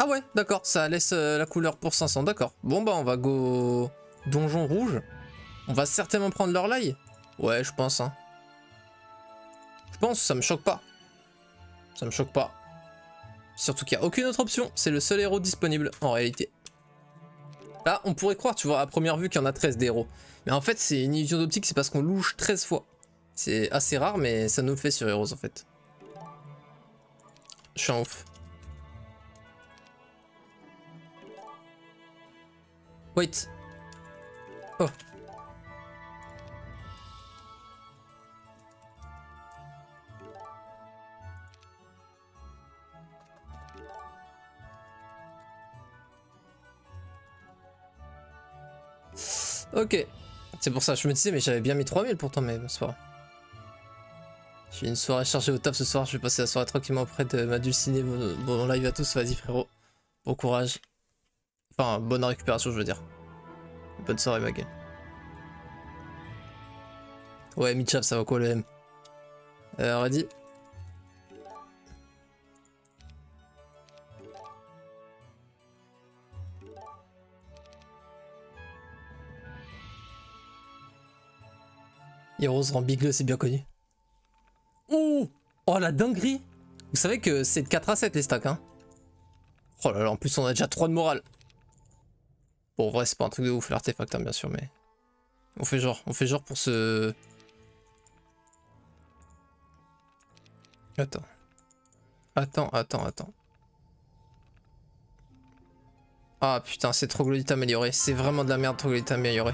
Ah ouais, d'accord, ça laisse la couleur pour 500, d'accord. Bon bah on va go donjon rouge. On va certainement prendre leur laille. Ouais, je pense, hein. Je pense, ça me choque pas. Ça me choque pas. Surtout qu'il n'y a aucune autre option. C'est le seul héros disponible en réalité. Là, on pourrait croire, tu vois, à première vue qu'il y en a 13 des héros. Mais en fait, c'est une illusion d'optique, c'est parce qu'on louche 13 fois. C'est assez rare, mais ça nous le fait sur Heroes en fait. Je suis un ouf. Wait. Oh. Ok. C'est pour ça, je me disais, mais j'avais bien mis 3000 pourtant, mais c'est pas grave. J'ai une soirée chargée au taf ce soir, je vais passer la soirée tranquillement auprès de ma dulcinée. Bon live à tous, vas-y frérot. Bon courage. Enfin, bonne récupération, je veux dire. Bonne soirée, ma gueule. Ouais, Mitchell, ça va quoi le M? Ready? Heroes rend bigleux, c'est bien connu. Oh! Oh la dinguerie! Vous savez que c'est de 4 à 7 les stacks, hein? Oh là là, en plus on a déjà 3 de morale. Bon, en vrai, c'est pas un truc de ouf l'artefact, hein, bien sûr, mais. On fait genre pour se. Attends. Attends. Ah putain, c'est troglodyte amélioré. C'est vraiment de la merde, troglodyte amélioré.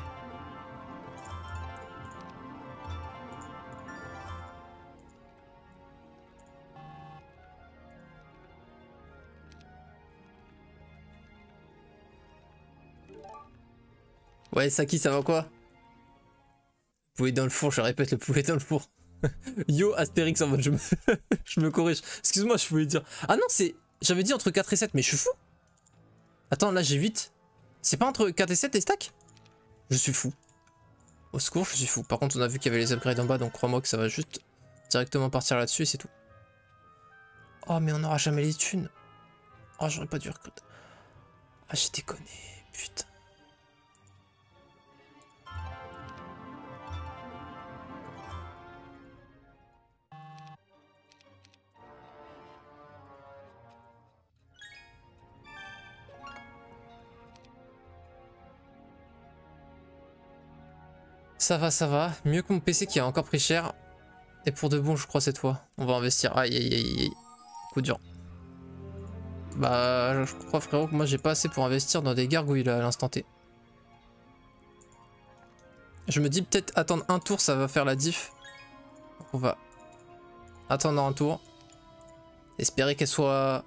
Ouais, Saki, ça va quoi? Poulet dans le four, je répète, le poulet dans le four. Yo, Astérix en mode je me corrige. Excuse-moi, je voulais dire. Ah non, c'est. J'avais dit entre 4 et 7, mais je suis fou. Attends, là j'ai 8. C'est pas entre 4 et 7 les stacks? Je suis fou. Au secours, je suis fou. Par contre, on a vu qu'il y avait les upgrades en bas, donc crois-moi que ça va juste directement partir là-dessus et c'est tout. Oh, mais on n'aura jamais les thunes. Oh, j'aurais pas dû recruter. Ah, j'ai déconné. Putain. Ça va. Mieux que mon PC qui a encore pris cher. Et pour de bon, je crois, cette fois. On va investir. Aïe, aïe, aïe, aïe. Coup dur. Bah, je crois, frérot, que moi, j'ai pas assez pour investir dans des gargouilles, là, à l'instant T. Je me dis peut-être attendre un tour, ça va faire la diff. On va attendre un tour. Espérer qu'elle soit...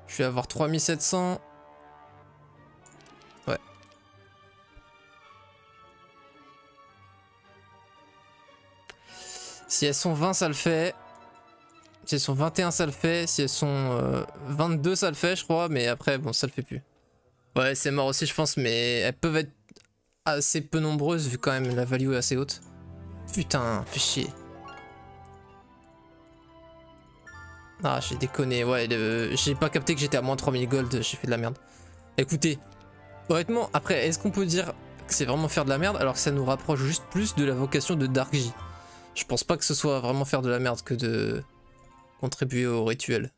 Je vais avoir 3700. Ouais. Si elles sont 20, ça le fait. Si elles sont 21, ça le fait. Si elles sont 22, ça le fait, je crois. Mais après, bon, ça le fait plus. Ouais, c'est mort aussi, je pense. Mais elles peuvent être assez peu nombreuses, vu quand même la value est assez haute. Putain, fais chier. Ah, j'ai déconné. Ouais, j'ai pas capté que j'étais à moins 3000 gold. J'ai fait de la merde. Écoutez, honnêtement, après, est-ce qu'on peut dire que c'est vraiment faire de la merde alors que ça nous rapproche juste plus de la vocation de Dark J? Je pense pas que ce soit vraiment faire de la merde que de contribuer au rituel.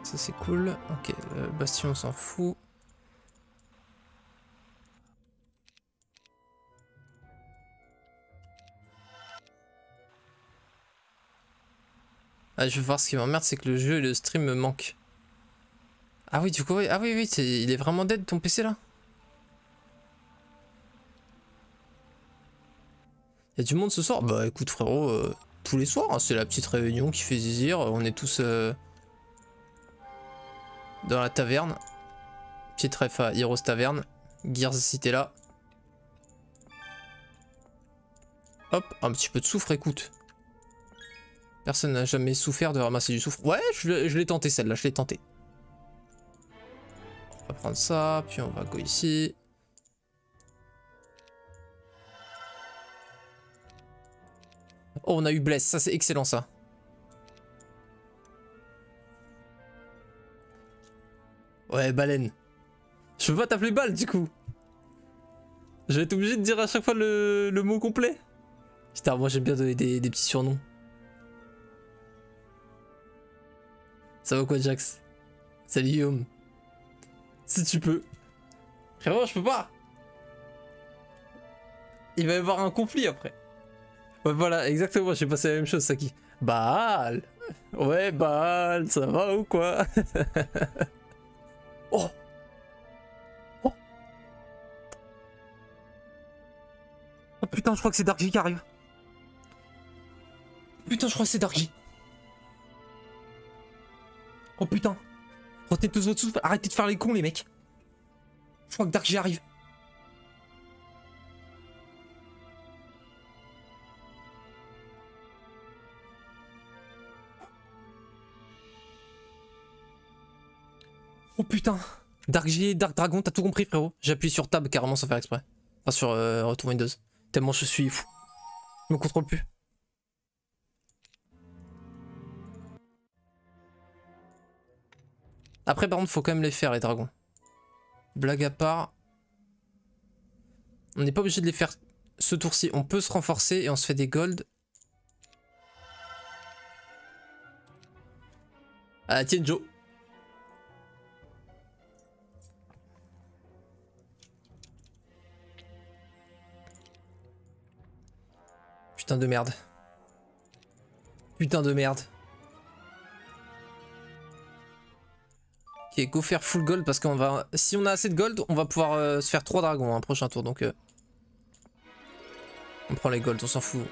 Ça c'est cool. Ok, Bastion on s'en fout. Ah, je vais voir, ce qui m'emmerde, c'est que le jeu et le stream me manquent. Ah oui, du coup, oui, ah oui, oui, il est vraiment dead ton PC là? Il y a du monde ce soir? Bah écoute frérot, tous les soirs, hein, c'est la petite réunion qui fait zizir, on est tous dans la taverne. Petite ref à Heroes Taverne. Gears si t'es là. Hop, un petit peu de soufre, écoute. Personne n'a jamais souffert de ramasser du soufre. Ouais, je l'ai tenté celle-là, je l'ai tenté. On va prendre ça, puis on va go ici. Oh, on a eu bless, ça c'est excellent ça. Ouais, baleine. Je peux pas t'appeler balle du coup. Je vais être obligé de dire à chaque fois le mot complet. Putain, moi j'aime bien donner des petits surnoms. Ça va quoi, Jax? Salut Guillaume. Si tu peux. Frérot, je peux pas. Il va y avoir un conflit après. Ouais, voilà, exactement, j'ai passé la même chose, Saki. Baal. Ouais, Baal, ça va ou quoi? Oh. Oh. Oh putain, je crois que c'est Darky qui arrive. Putain, je crois que c'est Darky. Oh putain. Retenez tous votre souffle, arrêtez de faire les cons les mecs. Je crois que Darky arrive. Oh putain. Dark Dragon, t'as tout compris frérot. J'appuie sur Tab carrément sans faire exprès. Enfin sur Retour Windows. Tellement je suis fou. Je me contrôle plus. Après par contre faut quand même les faire les dragons. Blague à part. On n'est pas obligé de les faire ce tour-ci. On peut se renforcer et on se fait des golds. Ah tiens Joe. Putain de merde. Putain de merde. Ok, go faire full gold parce qu'on va... Si on a assez de gold, on va pouvoir se faire 3 dragons un prochain tour. Donc on prend les golds, on s'en fout.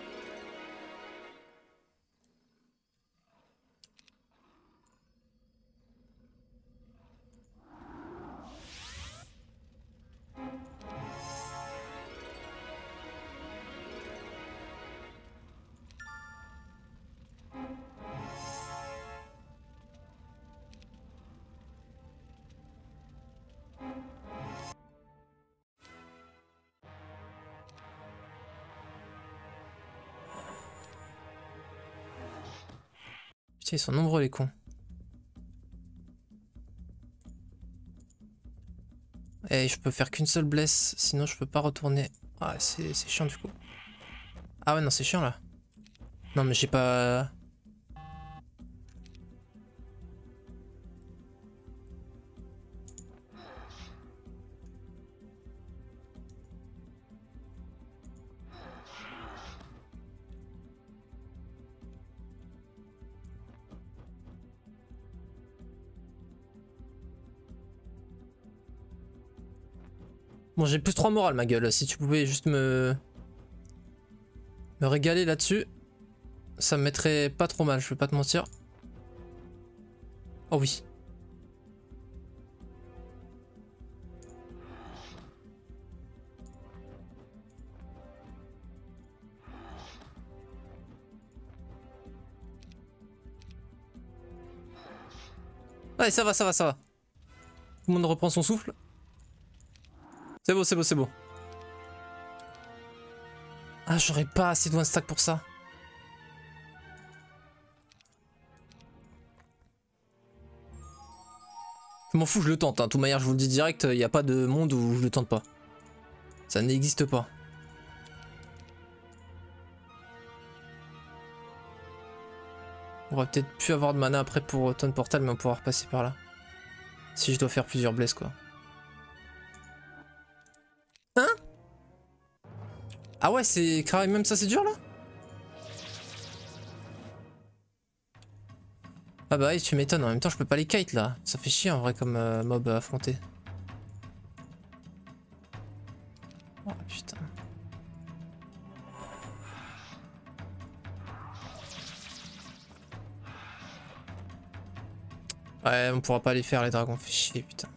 Putain, ils sont nombreux les cons. Et je peux faire qu'une seule bless, sinon je peux pas retourner. Ah, c'est chiant du coup. Ah ouais, non, c'est chiant là. Non, mais j'ai pas... Bon, j'ai plus 3 morale, ma gueule. Si tu pouvais juste me régaler là-dessus, ça me mettrait pas trop mal, je vais pas te mentir. Oh oui. Ouais, ça va, ça va, ça va. Tout le monde reprend son souffle. C'est beau, c'est beau, c'est beau. Ah, j'aurais pas assez de one stack pour ça. Je m'en fous, je le tente. Hein. De toute manière, je vous le dis direct, il n'y a pas de monde où je le tente pas. Ça n'existe pas. On va peut-être plus avoir de mana après pour Taunt Portal, mais on pourra repasser par là. Si je dois faire plusieurs blesses, quoi. Hein? Ah ouais, c'est carrément même ça, c'est dur là? Ah bah oui, tu m'étonnes, en même temps je peux pas les kite là. Ça fait chier en vrai comme mob à affronter. Oh putain. Ouais, on pourra pas les faire les dragons, fait chier putain.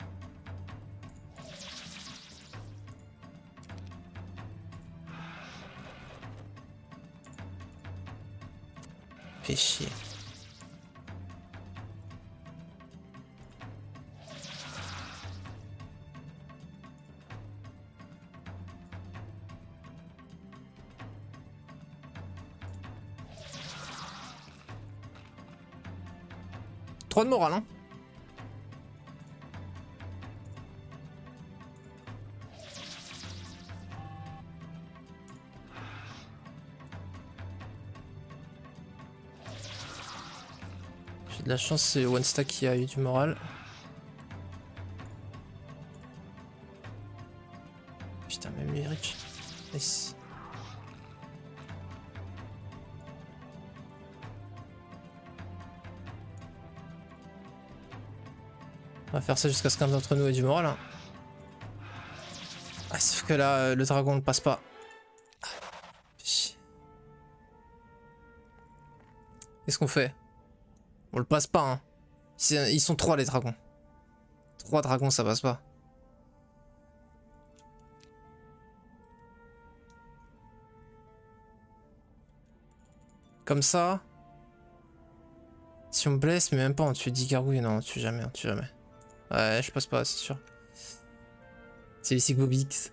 Fais chier. Trop de morale, hein. J'ai de la chance, c'est One Stack qui a eu du moral. Putain, même lui est rich. Nice. On va faire ça jusqu'à ce qu'un d'entre nous ait du moral. Hein. Ah, sauf que là, le dragon ne passe pas. Qu'est-ce qu'on fait? On le passe pas, hein. Ils sont 3 les dragons. 3 dragons, ça passe pas. Comme ça. Si on blesse, mais même pas, on tue 10 gargouilles. Non, on tue jamais, on tue jamais. Ouais, je passe pas, c'est sûr. C'est les Sigbobix.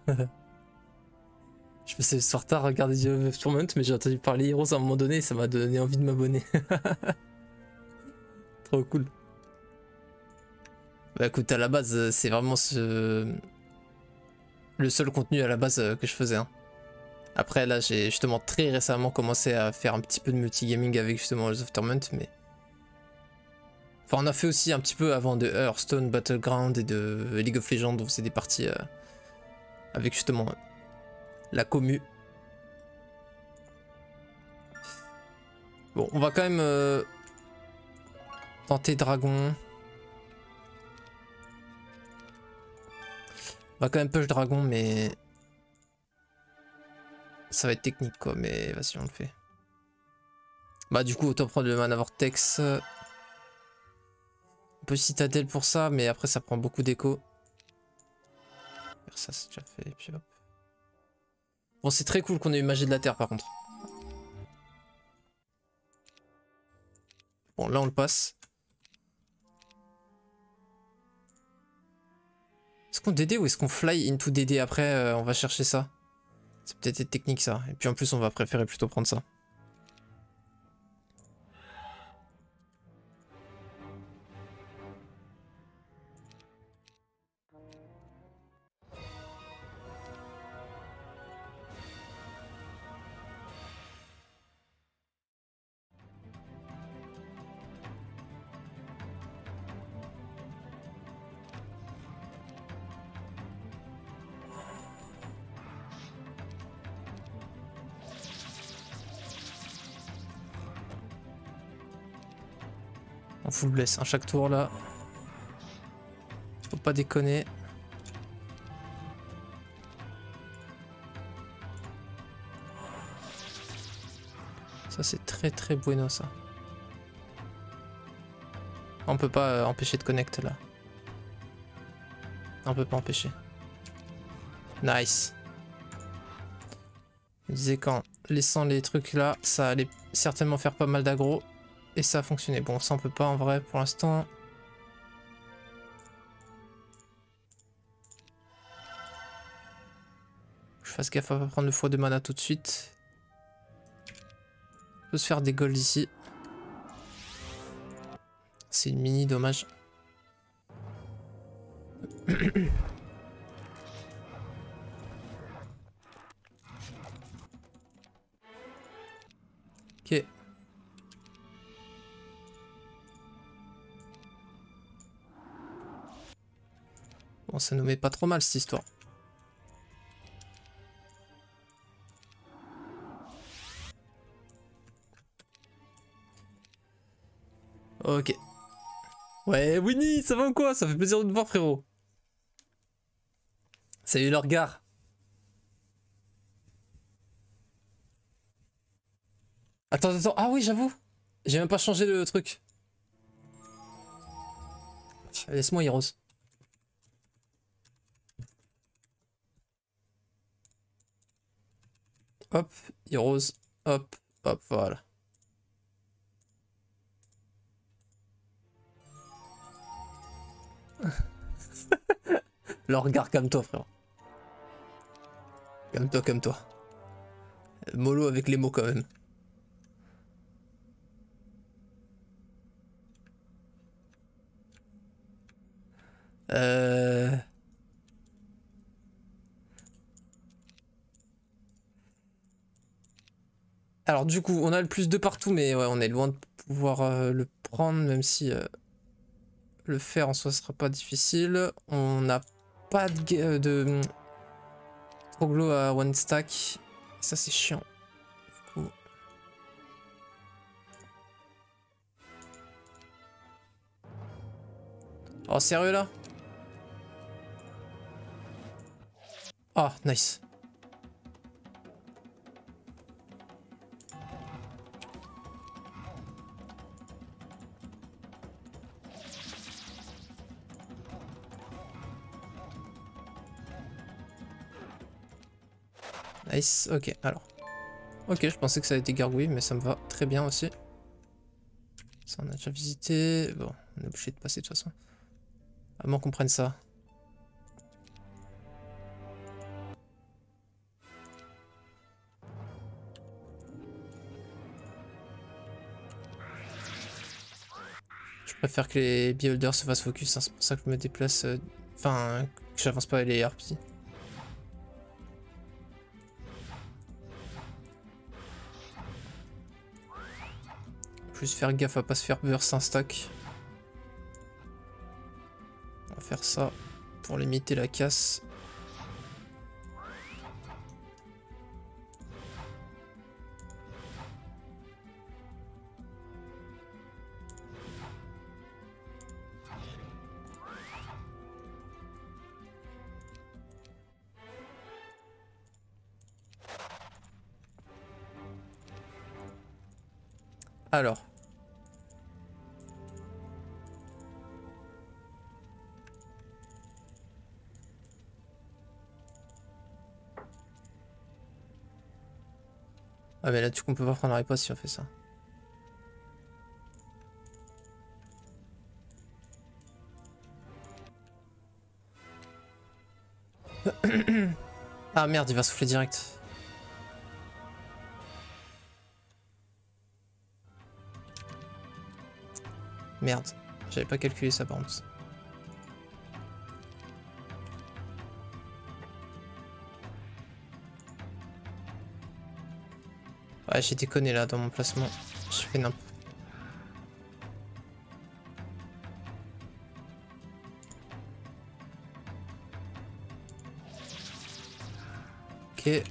Je passais le soir tard à regarder The of Tournament, mais j'ai entendu parler Heroes à un moment donné et ça m'a donné envie de m'abonner. Trop cool. Bah écoute, à la base, c'est vraiment le seul contenu à la base que je faisais. Hein. Après, là, j'ai justement très récemment commencé à faire un petit peu de multigaming avec justement Heroes of Tournament, mais... Enfin, on a fait aussi un petit peu avant de Hearthstone, Battleground et de League of Legends, on faisait des parties avec justement la commu. Bon, on va quand même tenter dragon. On va quand même push dragon, mais ça va être technique quoi, mais vas-y on le fait. Bah du coup autant prendre le mana vortex. Un peu citadelle pour ça, mais après ça prend beaucoup d'écho. Ça c'est déjà fait, et puis hop. Bon c'est très cool qu'on ait eu magie de la terre par contre. Bon là on le passe. Est-ce qu'on DD ou est-ce qu'on fly into DD après on va chercher ça. C'est peut-être technique ça. Et puis en plus on va préférer plutôt prendre ça. On full bless, hein, chaque tour là. Faut pas déconner. Ça c'est très bueno ça. On peut pas empêcher de connect là. On peut pas empêcher. Nice. Je disais qu'en laissant les trucs là, ça allait certainement faire pas mal d'aggro. Et ça a fonctionné. Bon, ça on peut pas en vrai pour l'instant. Je fasse gaffe à pas prendre le x2 mana tout de suite. On peut se faire des golds ici. C'est une mini, dommage. Ok. Bon, ça nous met pas trop mal cette histoire. Ok. Ouais, Winnie, ça va ou quoi? Ça fait plaisir de te voir, frérot. Salut le regard. Attends. Ah oui, j'avoue. J'ai même pas changé le truc. Laisse-moi, Heroes. Hop, Heroes. Hop, hop, voilà. Alors regarde, calme-toi, frère. Calme-toi, calme-toi. Mollo avec les mots quand même. Euh... Alors du coup, on a le plus de partout, mais ouais, on est loin de pouvoir le prendre, même si le faire en soi sera pas difficile. On n'a pas de Troglo à one stack. Ça c'est chiant. Du coup. Oh sérieux là? Ah nice. Nice, ok, alors. Ok, je pensais que ça a été gargouille, mais ça me va très bien aussi. Ça, on a déjà visité. Bon, on est obligé de passer de toute façon. À moins qu'on prenne ça. Je préfère que les beholders se fassent focus, hein, c'est pour ça que je me déplace. Enfin, que j'avance pas les harpies. Juste faire gaffe à pas se faire burst un stack. On va faire ça pour limiter la casse. Alors. Ah mais là du coup on peut pas prendre la riposte si on fait ça. Ah merde, il va souffler direct. Merde, j'avais pas calculé ça par contre. Ouais, j'ai déconné là dans mon placement. Je fais n'importe. Ok.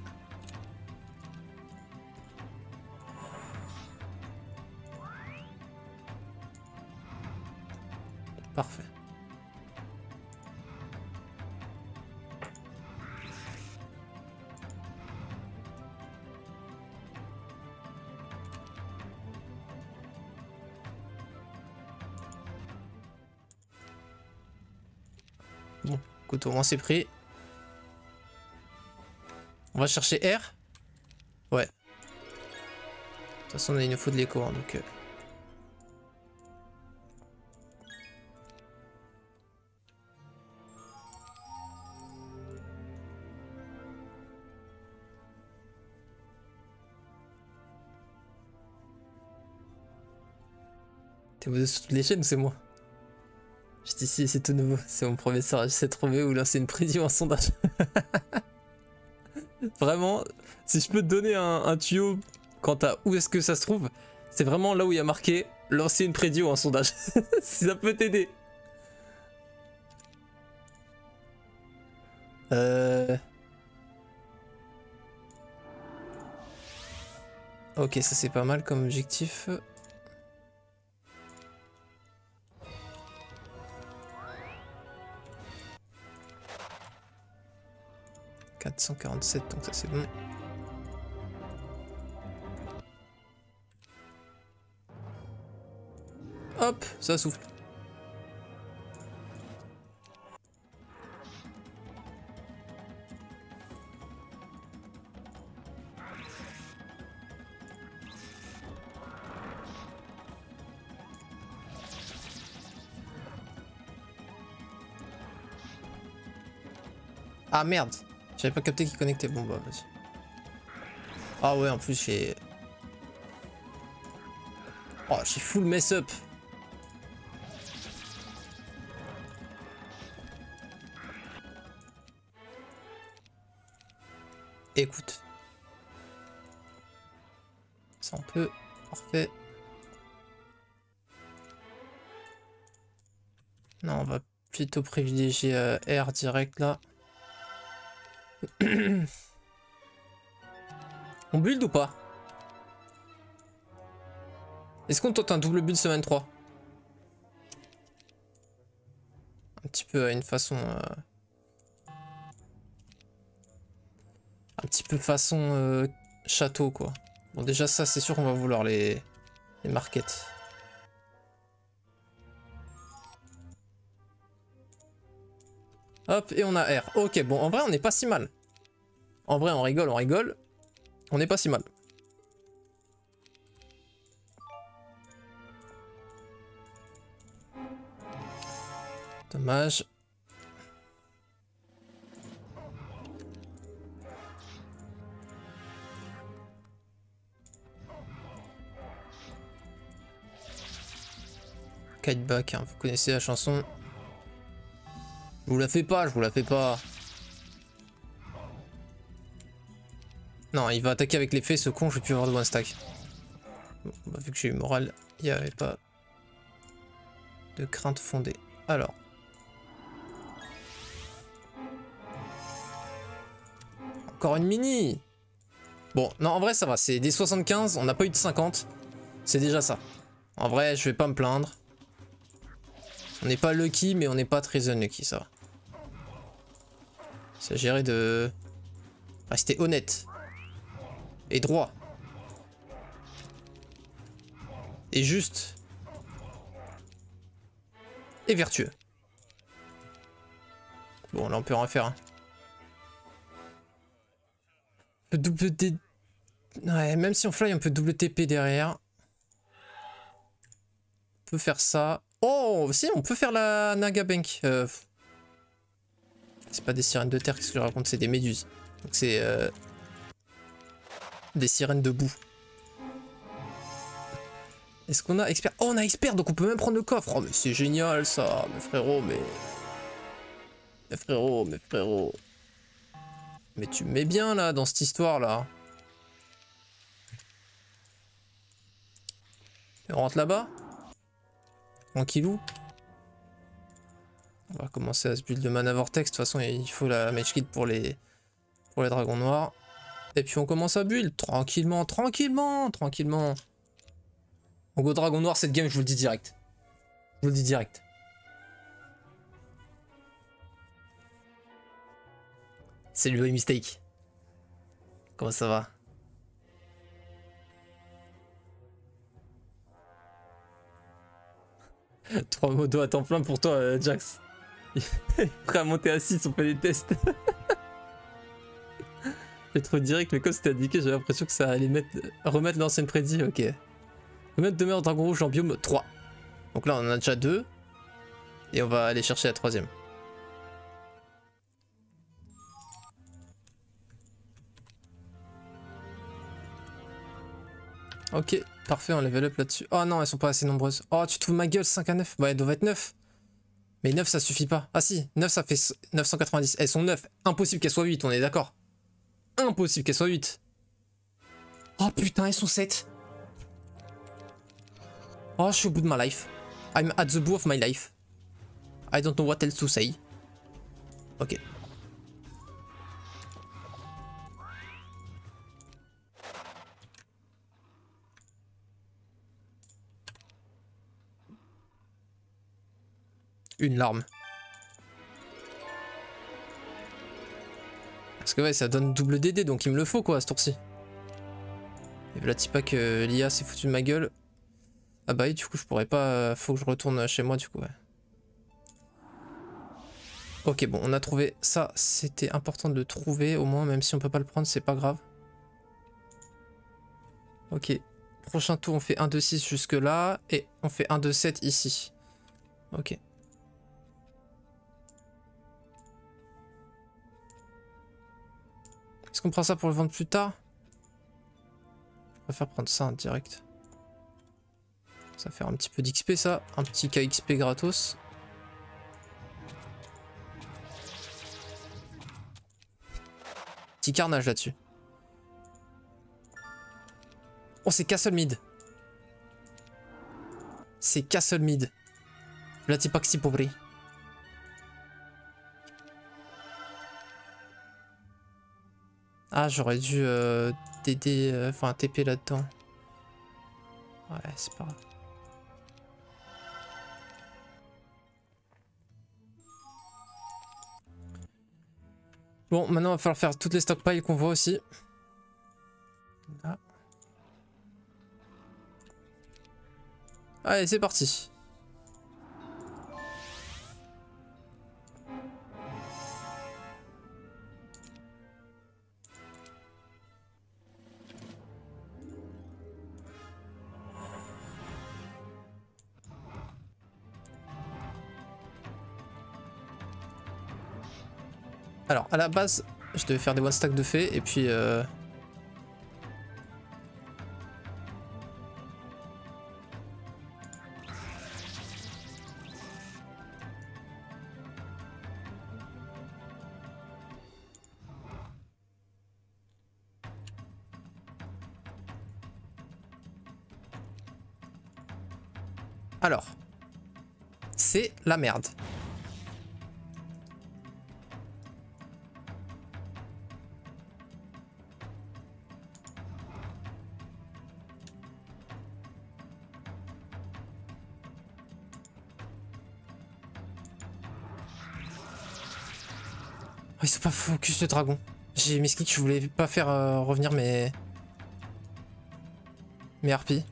Parfait. Bon, écoute, au moins c'est pris. On va chercher R. Ouais. De toute façon, il nous faut de l'écho, hein, donc... T'es posé sur toutes les chaînes ou c'est moi? J'étais ici, c'est tout nouveau. C'est mon premier sort. J'essaie de trouver ou lancer une prédiction, un sondage. Vraiment, si je peux te donner un tuyau quant à où est-ce que ça se trouve, c'est vraiment là où il y a marqué lancer une prédiction ou un sondage. Si ça peut t'aider. Ok, ça c'est pas mal comme objectif. 447, donc ça c'est bon. Hop, ça souffle. Ah merde, j'avais pas capté qu'il connectait. Bon bah vas-y. Ah ouais, en plus j'ai... Oh, j'ai full mess up. Écoute. Ça on peut. Parfait. Non, on va plutôt privilégier R direct là. On build ou pas? Est-ce qu'on tente un double build semaine 3? Un petit peu à une façon... un petit peu façon château quoi. Bon déjà ça c'est sûr qu'on va vouloir les markets. Hop et on a R. Ok bon en vrai on n'est pas si mal. En vrai on rigole, on rigole. On n'est pas si mal. Dommage. Kiteback, hein, vous connaissez la chanson. Je vous la fais pas, je vous la fais pas. Non, il va attaquer avec l'effet, ce con, je vais plus avoir de one stack. Bon, bah, vu que j'ai eu morale, il n'y avait pas de crainte fondée. Alors. Encore une mini. Bon, non, en vrai, ça va. C'est des 75, on n'a pas eu de 50. C'est déjà ça. En vrai, je vais pas me plaindre. On n'est pas lucky, mais on n'est pas très unlucky, ça va. Il s'agirait de rester honnête. Et droit. Et juste. Et vertueux. Bon, là, on peut en faire un. Double D... Ouais, même si on fly, on peut double TP derrière. On peut faire ça. Oh, si, on peut faire la Naga Bank. C'est pas des sirènes de terre, qu'est-ce que je raconte? C'est des méduses. Donc c'est des sirènes de boue. Est-ce qu'on a expert? Oh, on a expert, donc on peut même prendre le coffre. Oh, mais c'est génial ça, mes frérots, mais... Mes frérots, mes frérots. Mais tu me mets bien là, dans cette histoire là. Et on rentre là-bas? Tranquillou. On va commencer à se build de mana vortex. De toute façon, il faut la mage kit pour les dragons noirs. Et puis on commence à build tranquillement, tranquillement, tranquillement. On go dragon noir cette game, je vous le dis direct. Je vous le dis direct. Salut Boy Mistake. Comment ça va? Trois modos à temps plein pour toi, Jax. Prêt à monter à 6, on fait des tests. J'ai trop direct, mais comme c'était indiqué, j'ai l'impression que ça allait remettre l'ancienne prédit. Ok. Remettre demeure dragon rouge en biome 3. Donc là, on en a déjà 2. Et on va aller chercher la troisième. Ok, parfait, on level up là-dessus. Oh non, elles sont pas assez nombreuses. Oh, tu trouves ma gueule, 5 à 9. Bah, elles doivent être 9. Mais 9, ça suffit pas. Ah si, 9, ça fait 990. Elles sont 9. Impossible qu'elles soient 8, on est d'accord. Impossible qu'elles soient 8. Oh putain, elles sont 7. Oh, je suis au bout de ma life. I'm at the bout of my life. I don't know what else to say. Ok. Une larme. Parce que ouais, ça donne double DD, donc il me le faut quoi, à ce tour-ci. Et voilà, pas que l'IA s'est foutu de ma gueule. Ah bah oui, du coup, je pourrais pas... Faut que je retourne chez moi, du coup, ouais. Ok, bon, on a trouvé ça. C'était important de le trouver, au moins, même si on peut pas le prendre, c'est pas grave. Ok. Prochain tour, on fait 1, 2, 6 jusque là. Et on fait 1, 2, 7 ici. Ok. Est-ce qu'on prend ça pour le vendre plus tard? Je préfère prendre ça en direct. Ça va faire un petit peu d'XP ça. Un petit KXP gratos. Petit carnage là-dessus. Oh, c'est Castle Mid. C'est Castle Mid. Latipaxi Pobri. Ah, j'aurais dû DD, enfin TP là-dedans. Ouais, c'est pas grave. Bon, maintenant il va falloir faire toutes les stockpiles qu'on voit aussi. Là. Allez, c'est parti. Alors, à la base, je devais faire des one stack de fées et puis... Alors, c'est la merde. Oh, ils sont pas focus le dragon. J'ai mis clic, je voulais pas faire revenir mes harpies.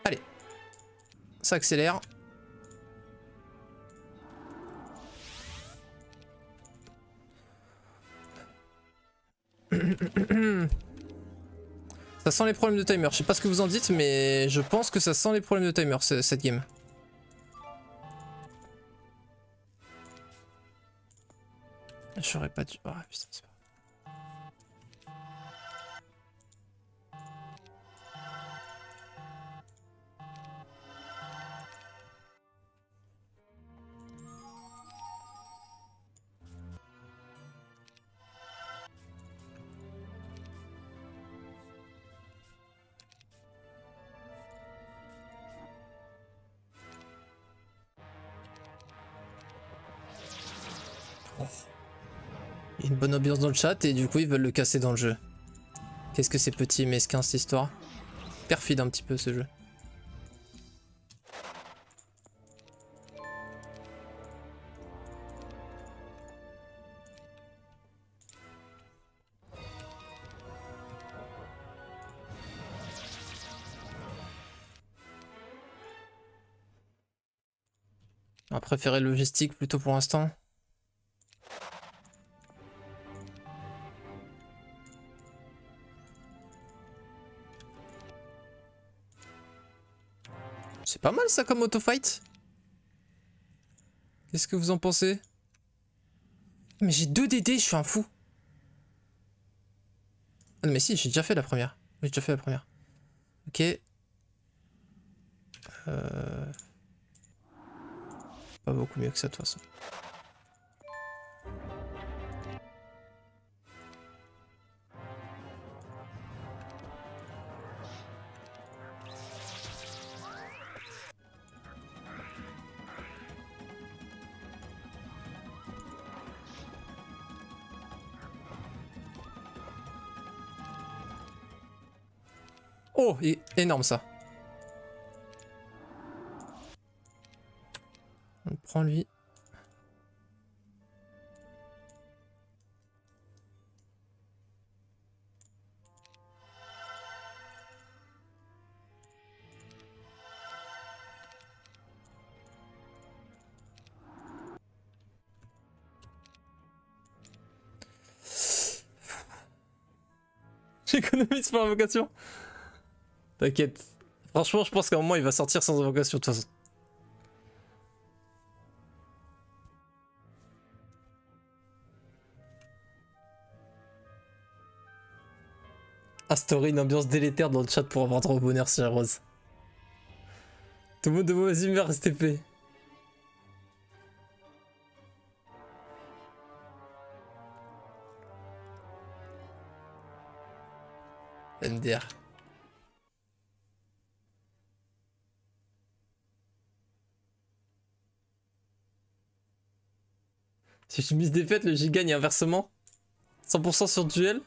Allez, ça accélère. Ça sent les problèmes de timer. Je sais pas ce que vous en dites, mais je pense que ça sent les problèmes de timer cette game. J'aurais pas dû. Oh, putain, c'est pas... Il y a une bonne ambiance dans le chat et du coup ils veulent le casser dans le jeu. Qu'est-ce que c'est petit et mesquin cette histoire? Perfide un petit peu ce jeu. On va préférer le logistique plutôt pour l'instant. C'est pas mal ça comme auto-fight. Qu'est-ce que vous en pensez? Mais j'ai 2 DD, je suis un fou. Ah mais si, j'ai déjà fait la première. J'ai déjà fait la première. Ok. Pas beaucoup mieux que ça de toute façon. Oh, énorme ça. On prend lui. J'économise pour l'invocation. T'inquiète. Franchement, je pense qu'à un moment, il va sortir sans invocation de toute façon. Instaurer une ambiance délétère dans le chat pour avoir droit au bonheur, c'est Rose. Tout le monde de mauvaise humeur, STP. MDR. Si je mise défaite, le J gagne inversement. 100% sur duel.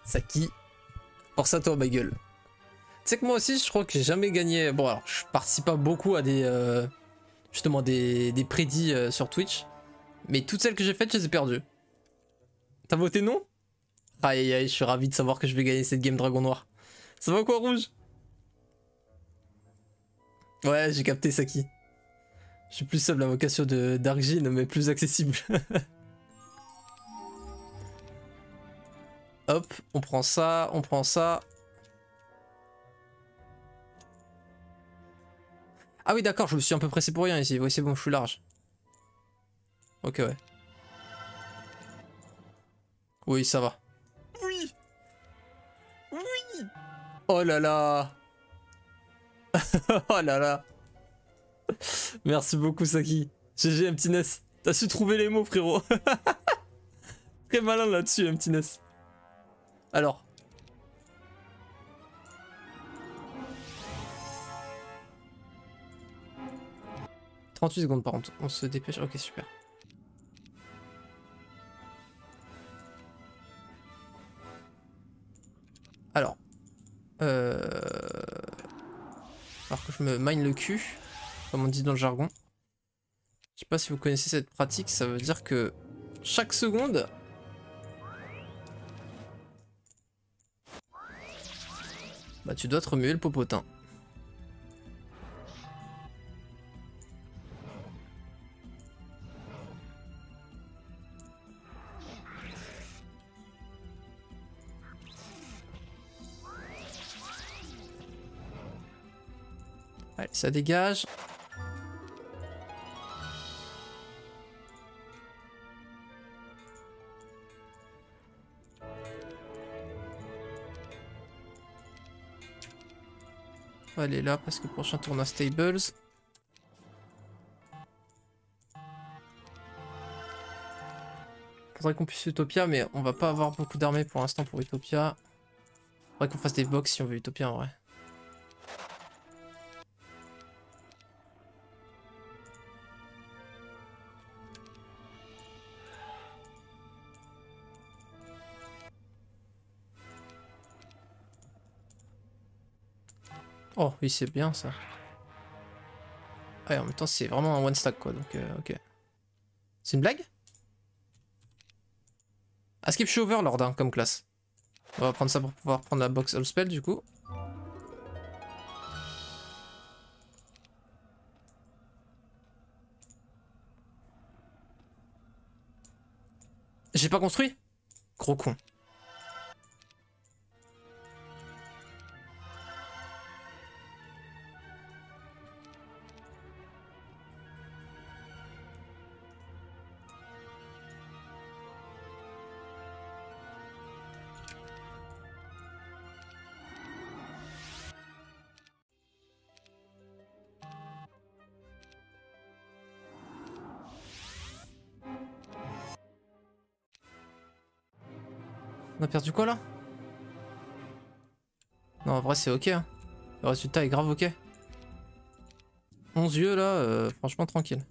Saki. Force à toi, ma gueule. Tu sais que moi aussi, je crois que j'ai jamais gagné. Bon, alors, je participe pas beaucoup à des. Justement, des prédits sur Twitch. Mais toutes celles que j'ai faites, je les ai perdues. T'as voté non? Aïe aïe aïe, je suis ravi de savoir que je vais gagner cette game Dragon Noir. Ça va quoi, Rouge? Ouais, j'ai capté Saki. Je suis plus seul, la vocation de Darkjin, mais plus accessible. Hop, on prend ça, on prend ça. Ah oui, d'accord, je me suis un peu pressé pour rien ici. Oui, c'est bon, je suis large. Ok, ouais. Oui, ça va. Oui. Oui. Oh là là. Oh là là. Merci beaucoup, Saki. GG, Emptiness. T'as su trouver les mots, frérot. Très malin là-dessus, Emptiness. Alors. « 38 secondes par contre, on se dépêche. Ok, super. Alors. Alors que je me mine le cul, comme on dit dans le jargon. Je sais pas si vous connaissez cette pratique, ça veut dire que chaque seconde... Bah tu dois te remuer le popotin. Allez, ça dégage. On va aller là parce que le prochain tour on a Stables. Faudrait qu'on puisse Utopia, mais on va pas avoir beaucoup d'armées pour l'instant pour Utopia. Faudrait qu'on fasse des box si on veut Utopia en vrai. Oh oui, c'est bien ça. Ouais, en même temps c'est vraiment un one stack quoi, donc ok. C'est une blague? Ah, skip je suis overlord hein, comme classe. On va prendre ça pour pouvoir prendre la box all spell du coup. J'ai pas construit? Gros con. On a perdu quoi là? Non, en vrai c'est ok. Hein. Le résultat est grave ok. 11 yeux là, franchement tranquille.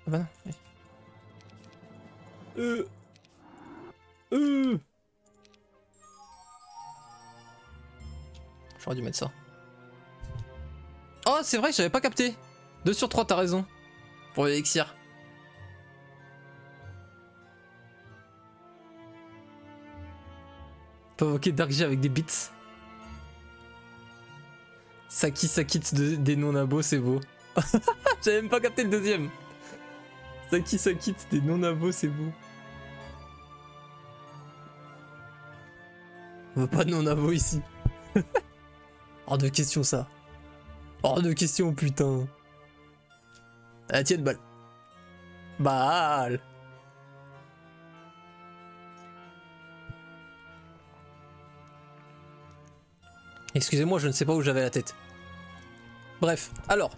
Ah bah non. Oui. J'aurais dû mettre ça. Oh, c'est vrai que j'avais pas capté. 2 sur 3, t'as raison. Pour l'élixir. Provoquer Darkji avec des bits. Saki des non-nabos, c'est beau. J'avais même pas capté le deuxième. Ça quitte des non-abos, c'est beau. On veut pas de non-abos ici. Hors de question ça. Hors de question, putain. Ah, tiens, balle. Balle. Excusez-moi, je ne sais pas où j'avais la tête. Bref, alors.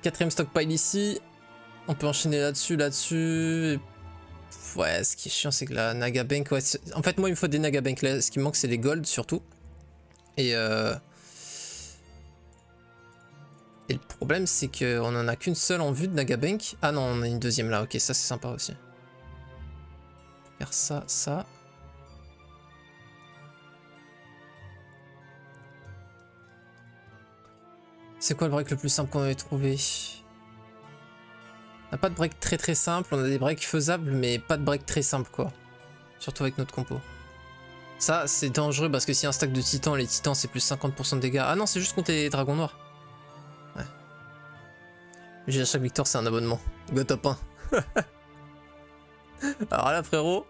Quatrième stockpile ici. On peut enchaîner là-dessus, là-dessus. Ouais, ce qui est chiant, c'est que la Nagabank... Ouais, en fait, moi, il me faut des Nagabank. Là, ce qui me manque, c'est les gold, surtout. Et le problème, c'est qu'on en a qu'une seule en vue de Nagabank. Ah non, on a une deuxième là. Ok, ça, c'est sympa aussi. Faire ça, ça. C'est quoi le break le plus simple qu'on avait trouvé? On n'a pas de break très simple, on a des breaks faisables, mais pas de break très simple quoi. Surtout avec notre compo. Ça, c'est dangereux parce que si un stack de titans, les titans c'est plus 50% de dégâts. Ah non, c'est juste contre les dragons noirs. Ouais. J'ai à chaque victoire, c'est un abonnement. Go top 1. Alors là, frérot,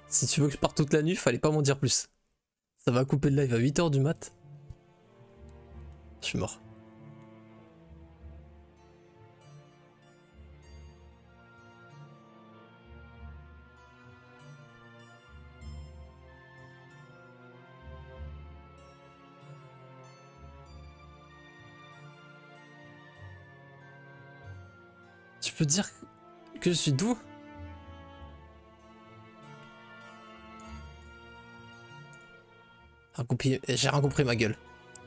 si tu veux que je parte toute la nuit, fallait pas m'en dire plus. Ça va couper le live à 8 h du mat. Je suis mort. Tu peux dire que je suis doux? J'ai rien compris ma gueule.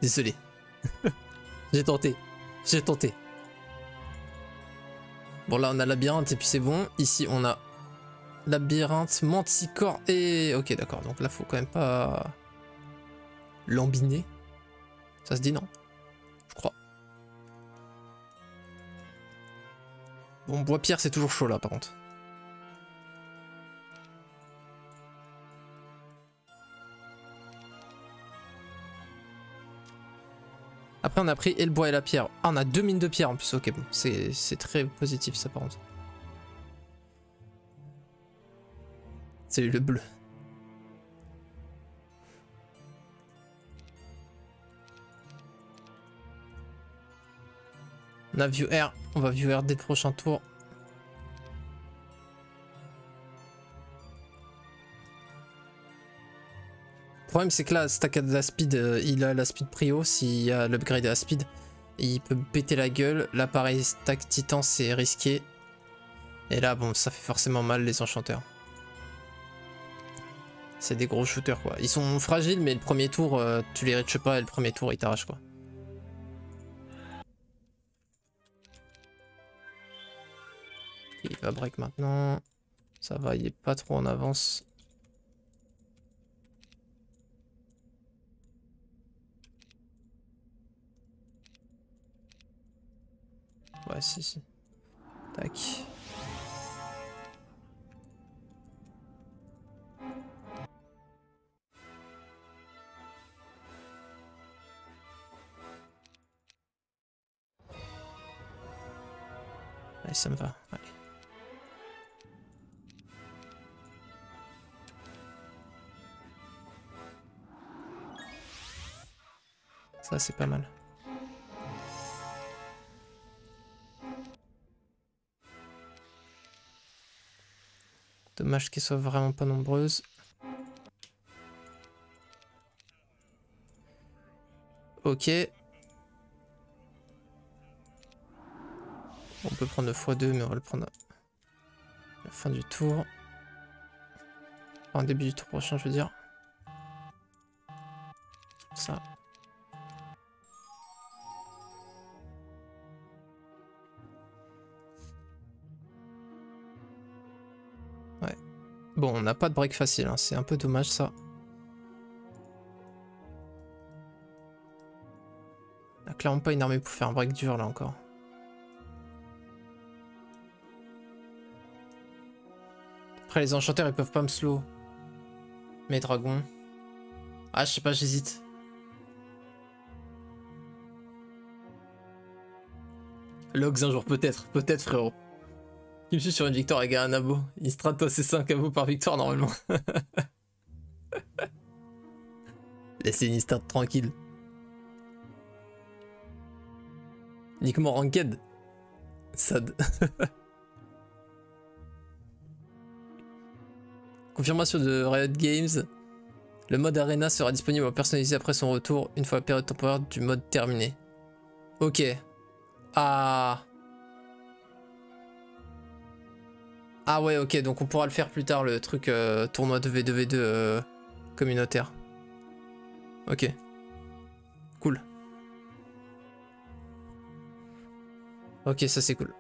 Désolé. J'ai tenté. J'ai tenté. Bon là on a labyrinthe et puis c'est bon. Ici on a labyrinthe, manticore et... Ok d'accord, donc là faut quand même pas... lambiner. Ça se dit non? Je crois. Bon, bois-pierre c'est toujours chaud là par contre. Après on a pris et le bois et la pierre. Ah on a 2 mines de pierre en plus, ok bon, c'est très positif ça par contre. C'est le bleu. On a view R, on va view R dès le prochain tour. Le problème c'est que là, stack a de la speed, il a la speed prio, s'il y a l'upgrade à la speed, il peut péter la gueule. Là pareil, stack titan c'est risqué. Et là bon, ça fait forcément mal les enchanteurs. C'est des gros shooters quoi. Ils sont fragiles mais le premier tour, tu les reaches pas et le premier tour ils t'arrachent quoi. Il va break maintenant. Ça va, il est pas trop en avance. Ouais, si. Tac. Allez, ça me va. Allez. Ça, c'est pas mal. Dommage qu'elles soient vraiment pas nombreuses. Ok. On peut prendre le x2, mais on va le prendre à la fin du tour. Enfin, début du tour prochain, je veux dire. Ça. Ouais. Bon, on n'a pas de break facile, hein. C'est un peu dommage ça. On n'a clairement pas une armée pour faire un break dur là encore. Après les enchanteurs ils peuvent pas me slow. Mes dragons. Ah je sais pas, j'hésite. Logs un jour peut-être frérot. Qui me suit sur une victoire égale un abo. Il stratos c'est 5 abos par victoire normalement. Laissez une start tranquille. Uniquement ranked. Sad. Confirmation de Riot Games. Le mode Arena sera disponible à personnaliser après son retour, une fois la période temporaire du mode terminée. Ok. Ah. Ah ouais, ok, donc on pourra le faire plus tard, le truc tournoi de V2V2 communautaire. Ok. Cool. Ok, ça c'est cool.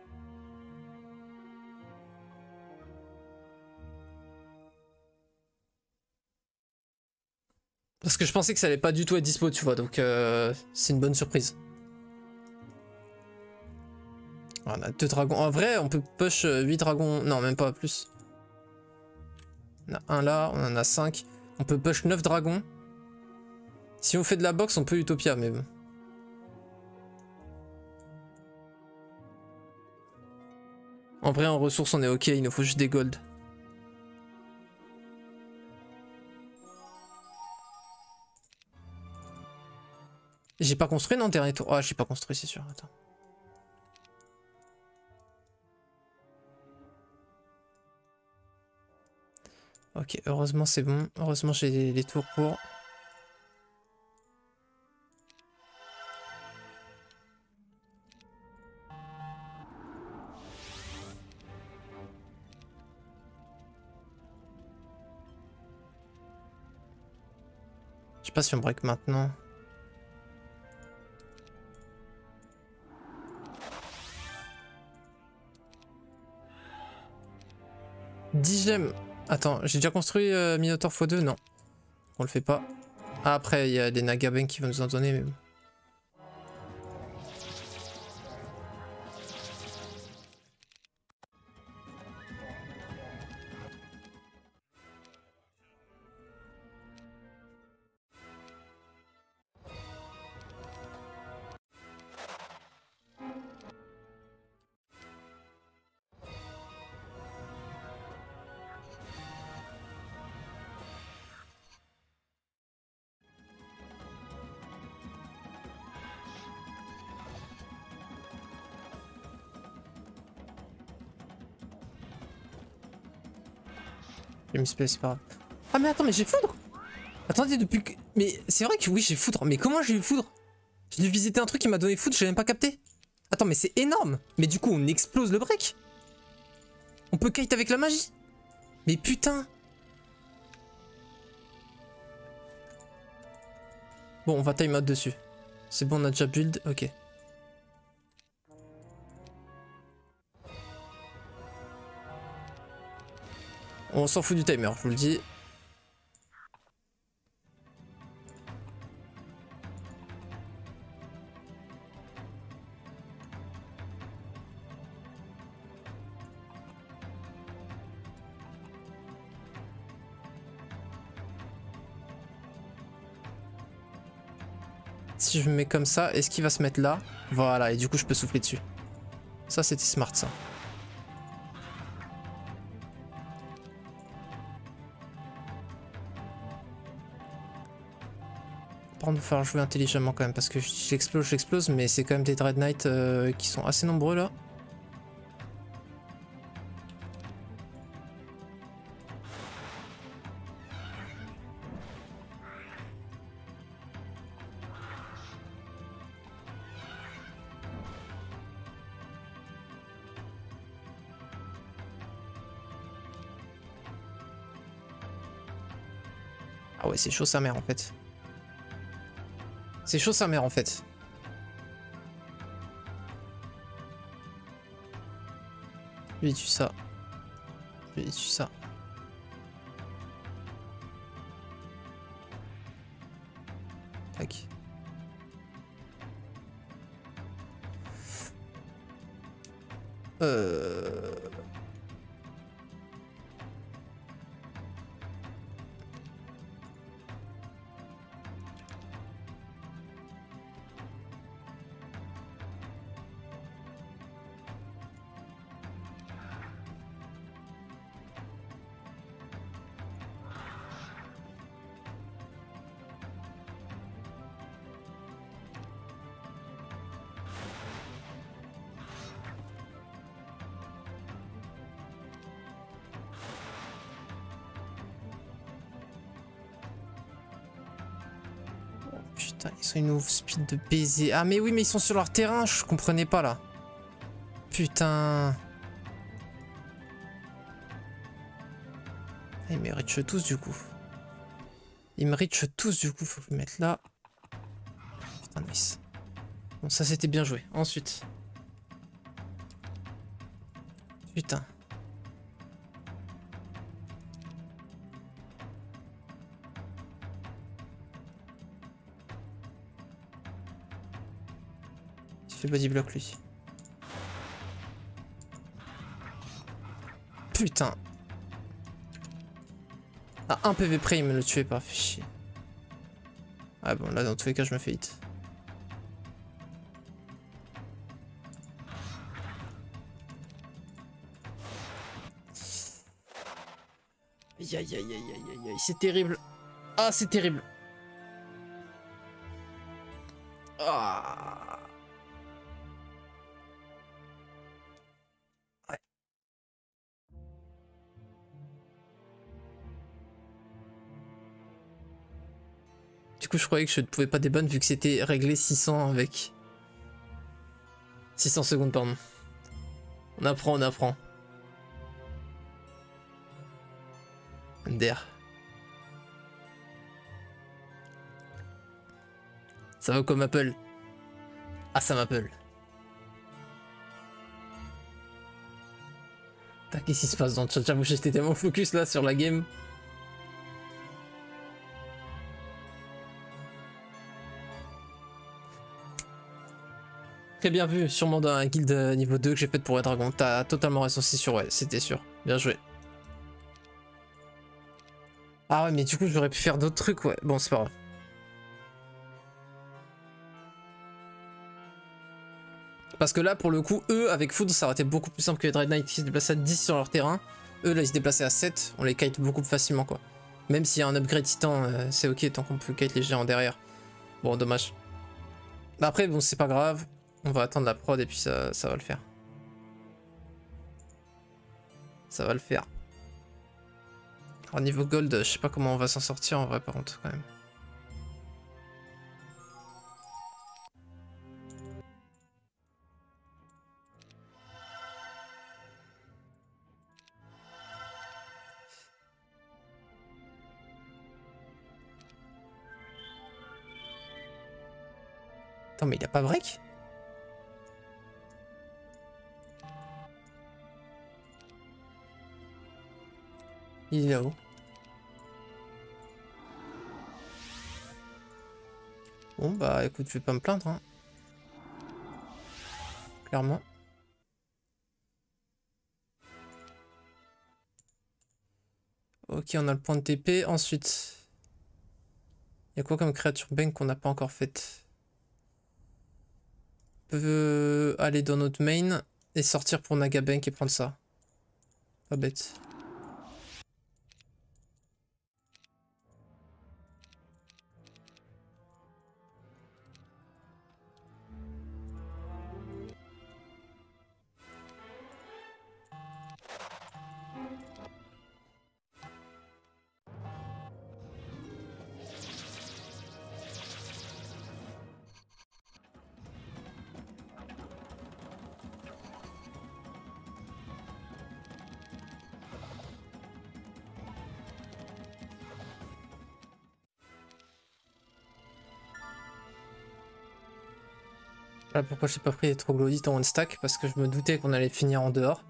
Parce que je pensais que ça allait pas du tout être dispo, tu vois, donc c'est une bonne surprise. On a 2 dragons. En vrai, on peut push 8 dragons. Non, même pas plus. On a un là, on en a 5. On peut push 9 dragons. Si on fait de la boxe, on peut Utopia, mais bon. En vrai, en ressources, on est ok. Il nous faut juste des gold. J'ai pas construit, non, dernier tour. Ah, j'ai pas construit, c'est sûr. Attends. Ok, heureusement c'est bon. Heureusement j'ai les tours pour. Je sais pas si on break maintenant. « 10 gemmes. Attends, j'ai déjà construit Minotaur x2? Non. On le fait pas. Ah, après, il y a les Nagaben qui vont nous en donner, mais bon. J'ai mis space, c'est pas grave. Ah mais attends, mais j'ai foudre. Attendez, depuis que... Mais c'est vrai que oui, j'ai foudre. Mais comment j'ai eu foudre? J'ai dû visiter un truc qui m'a donné foudre, j'ai même pas capté. Attends, mais c'est énorme. Mais du coup, on explose le break. On peut kite avec la magie. Mais putain. Bon, on va time out dessus. C'est bon, on a déjà build. Ok. On s'en fout du timer, je vous le dis. Si je me mets comme ça, est-ce qu'il va se mettre là? Voilà, et du coup je peux souffler dessus. Ça c'était smart ça. Par contre, il va falloir jouer intelligemment quand même, parce que j'explose, mais c'est quand même des Dread Knight qui sont assez nombreux là. Ah ouais, c'est chaud sa mère en fait. C'est chaud sa mère en fait. Lui il tue ça. Lui il tue ça. Tac. Putain, ils ont une ouf speed de baiser. Ah mais oui, mais ils sont sur leur terrain, je comprenais pas là. Putain. Ils me reach tous du coup. Ils me reach tous du coup, faut le mettre là. Putain, nice. Bon, ça c'était bien joué. Ensuite. Putain. Il fait body block lui. Putain. À 1 PV près, il me le tuait pas, fait chier. Ah bon, là dans tous les cas, je me fais hit. Aïe aïe aïe aïe aïe aïe, c'est terrible. Ah, c'est terrible. Ah. Ouais. Du coup, je croyais que je ne pouvais pas déban vu que c'était réglé 600 avec 600 secondes, pardon. On apprend, on apprend. Under. Ça va comme Apple. Ah, ça m'appelle. Qu'est-ce qui se passe dans le chat? J'avoue, j'étais tellement focus là sur la game. Très bien vu, sûrement dans un guild niveau 2 que j'ai fait pour Red Dragon. T'as totalement raison, c'est sûr, ouais, c'était sûr. Bien joué. Ah ouais, mais du coup, j'aurais pu faire d'autres trucs, ouais. Bon, c'est pas grave. Parce que là, pour le coup, eux, avec Food, ça aurait été beaucoup plus simple que les Dread Knight qui se déplaçaient à 10 sur leur terrain. Eux, là, ils se déplaçaient à 7. On les kite beaucoup plus facilement, quoi. Même s'il y a un upgrade titan, c'est ok tant qu'on peut kite les géants derrière. Bon, dommage. Après, bon, c'est pas grave. On va attendre la prod et puis ça va le faire. Ça va le faire. Alors, niveau gold, je sais pas comment on va s'en sortir en vrai, par contre, quand même. Attends, mais il a pas break? Il est là-haut. Bon bah écoute, je vais pas me plaindre, hein. Clairement. Ok, on a le point de TP. Ensuite, il y a quoi comme créature bank qu'on n'a pas encore faite? On peut aller dans notre main et sortir pour Naga bank et prendre ça. Pas bête. Voilà pourquoi j'ai pas pris les troglodytes en one stack, parce que je me doutais qu'on allait finir en dehors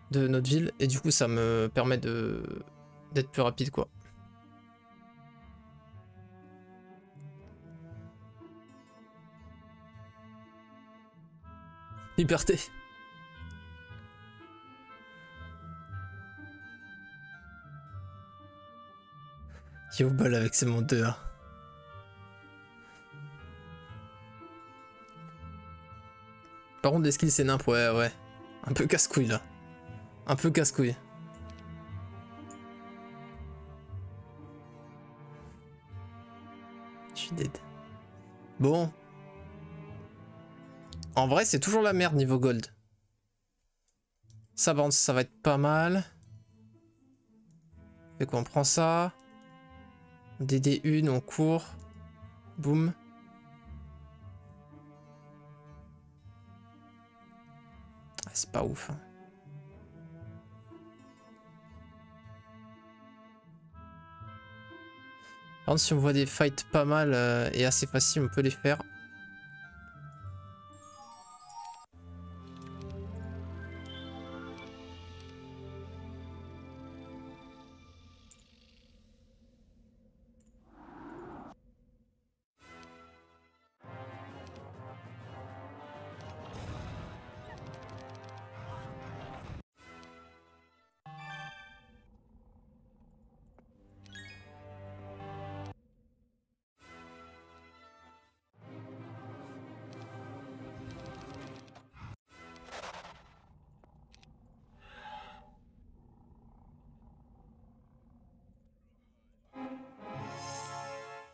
de notre ville, et du coup ça me permet d'être plus rapide, quoi. Liberté. Yo ball avec ses monteurs. Par contre, des skills c'est nimp, ouais, ouais. Un peu casse-couille là. Un peu casse-couille. Je suis dead. Bon. En vrai, c'est toujours la merde niveau gold. Ça, bon, ça va être pas mal. Fait qu'on prend ça. DD1, on court. Boum. c'est pas ouf. Hein. Par contre, si on voit des fights pas mal et assez faciles, on peut les faire.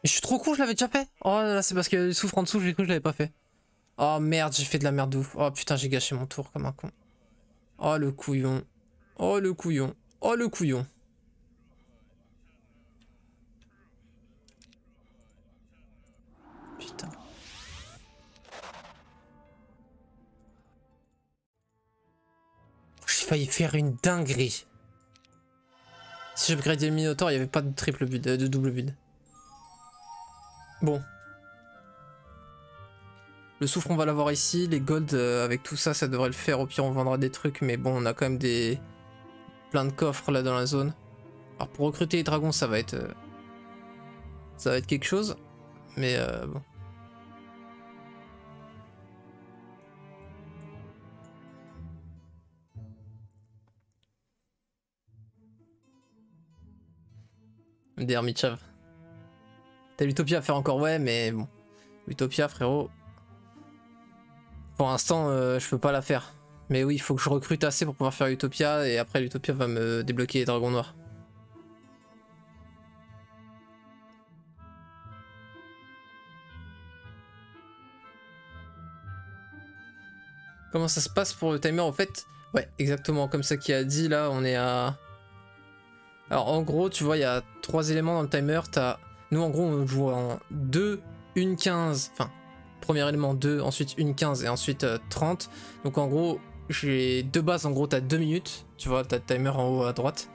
Mais je suis trop con, je l'avais déjà fait. Oh là c'est parce qu'il souffre en dessous, j'ai cru que je l'avais pas fait. Oh merde, j'ai fait de la merde de ouf. Oh putain, j'ai gâché mon tour comme un con. Oh le couillon. Oh le couillon. Oh le couillon. Putain. J'ai failli faire une dinguerie. Si j'upgradais le Minotaur, il n'y avait pas de triple build, de double build. Bon. Le soufre, on va l'avoir ici. Les golds, avec tout ça, ça devrait le faire. Au pire, on vendra des trucs. Mais bon, on a quand même des... plein de coffres là dans la zone. Alors, pour recruter les dragons, ça va être quelque chose. Mais bon. Des Hermitchav. T'as l'Utopia à faire encore, ouais, mais bon. Utopia, frérot. Pour l'instant, je peux pas la faire. Mais oui, il faut que je recrute assez pour pouvoir faire Utopia. Et après, l'Utopia va me débloquer les dragons noirs. Comment ça se passe pour le timer en fait? Ouais, exactement comme ça qu'il a dit. Là, on est à... Alors, en gros, tu vois, il y a 3 éléments dans le timer. Nous, en gros, on joue en 2, 1, 15. Enfin, premier élément 2, ensuite 1, 15 et ensuite 30. Donc, en gros, j'ai 2 bases. En gros, t'as 2 minutes. Tu vois, t'as le timer en haut à droite.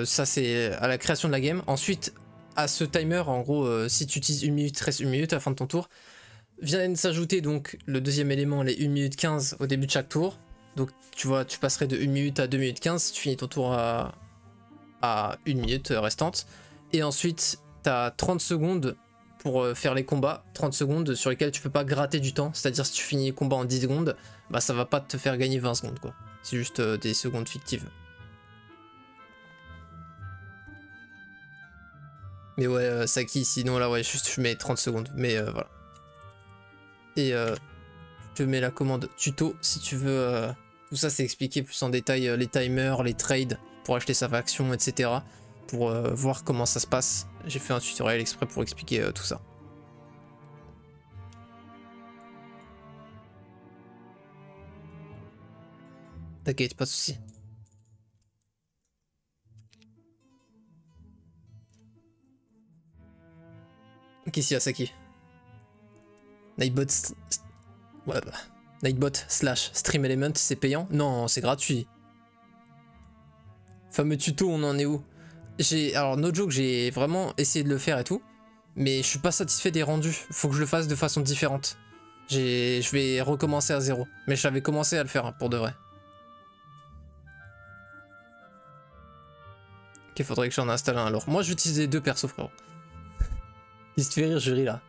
Ça, c'est à la création de la game. Ensuite, à ce timer, en gros, si tu utilises 1 minute, il reste 1 minute à la fin de ton tour. Vient s'ajouter donc le deuxième élément, les 1 minute 15 au début de chaque tour. Donc, tu vois, tu passerais de 1 minute à 2 minutes 15. Tu finis ton tour à 1 minute restante. Et ensuite, tu as 30 secondes pour faire les combats. 30 secondes sur lesquelles tu peux pas gratter du temps. C'est-à-dire, si tu finis les combats en 10 secondes, bah ça va pas te faire gagner 20 secondes, quoi. C'est juste des secondes fictives. Mais ouais, Saki, sinon là, ouais, juste je mets 30 secondes. Mais voilà. Et je te mets la commande tuto si tu veux. Tout ça, c'est expliqué plus en détail les timers, les trades pour acheter sa faction, etc. Pour voir comment ça se passe. J'ai fait un tutoriel exprès pour expliquer tout ça. T'inquiète, pas de soucis. Qu'est-ce qu'il y a, Saki? Nightbot, ouais, bah. Nightbot / Stream Element, c'est payant? Non, c'est gratuit. Fameux tuto, on en est où? Alors, no joke, j'ai vraiment essayé de le faire et tout, mais je suis pas satisfait des rendus. Faut que je le fasse de façon différente. Je vais recommencer à zéro, mais j'avais commencé à le faire hein, pour de vrai. Ok, faudrait que j'en installe un alors. Moi, j'utilise les 2 persos, frérot. Il se fait rire, jury là.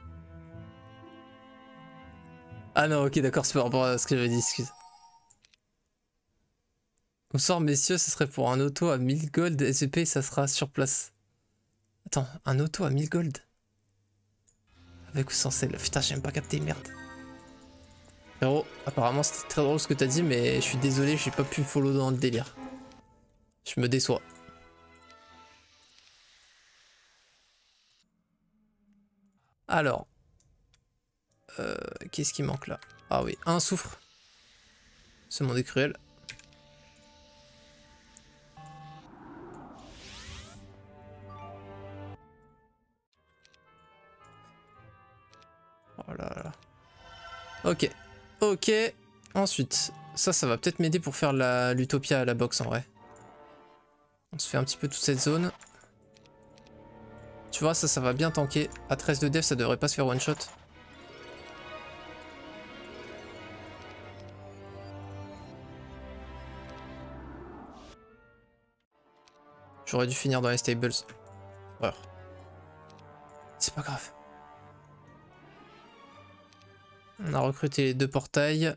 Ah non, ok, d'accord, c'est par rapport à ce que j'avais dit, excuse. Bonsoir messieurs, ce serait pour un auto à 1000 gold SVP, ça sera sur place. Attends, un auto à 1000 gold? Avec ou sans sel? Putain, j'ai même pas capté, merde. Frérot, apparemment c'était très drôle ce que t'as dit, mais je suis désolé, j'ai pas pu follow dans le délire. Je me déçois. Alors. Qu'est-ce qui manque là? Ah oui, un soufre. Ce monde est cruel. Oh là là. Ok. Ok. Ensuite, Ça va peut-être m'aider pour faire l'Utopia à la boxe en vrai. On se fait un petit peu toute cette zone. Tu vois, ça va bien tanker. À 13 de def, ça devrait pas se faire one shot. J'aurais dû finir dans les stables. Ouais. C'est pas grave. On a recruté les 2 portails.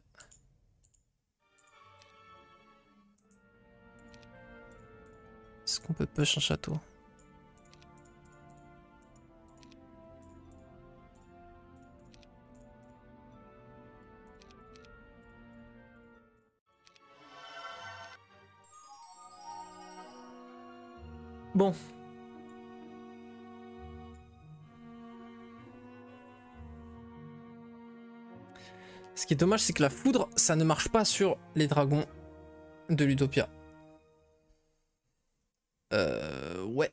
Est-ce qu'on peut push un château? Bon. Ce qui est dommage, c'est que la foudre, ça ne marche pas sur les dragons de l'Utopia. Ouais.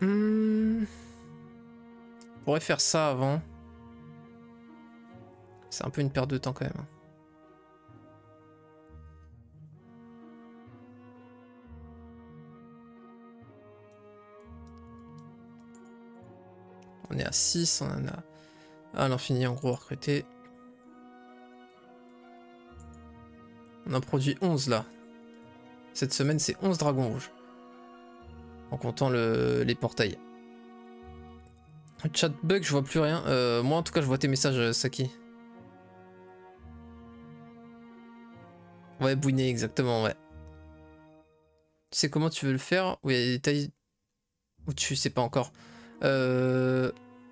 On pourrait faire ça avant. C'est un peu une perte de temps quand même. On est à 6, on en a à l'infini en gros recruté. On en produit 11 là. Cette semaine c'est 11 dragons rouges. En comptant les portails. Chat bug, je vois plus rien. Moi en tout cas je vois tes messages Saki. Ouais, bouiner exactement, ouais. Tu sais comment tu veux le faire? Oui, il y a des détails où tu sais pas encore.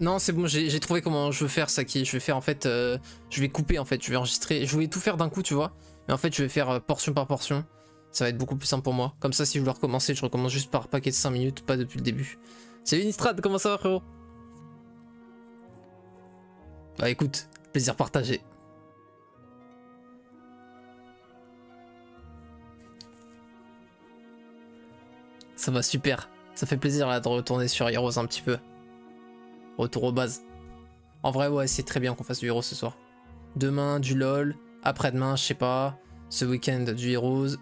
Non, c'est bon, j'ai trouvé comment je veux faire Saki. Je vais faire en fait, je vais couper en fait, je vais enregistrer. Je voulais tout faire d'un coup, tu vois. Mais en fait, je vais faire portion par portion. Ça va être beaucoup plus simple pour moi. Comme ça, si je veux recommencer, je recommence juste par paquet de 5 minutes, pas depuis le début. Salut Nistrad, comment ça va frérot? Bah écoute, plaisir partagé. Ça va super. Ça fait plaisir là de retourner sur Heroes un petit peu. Retour aux bases. En vrai, ouais, c'est très bien qu'on fasse du Heroes ce soir. Demain, du LoL. Après-demain, je sais pas. Ce week-end, du Heroes.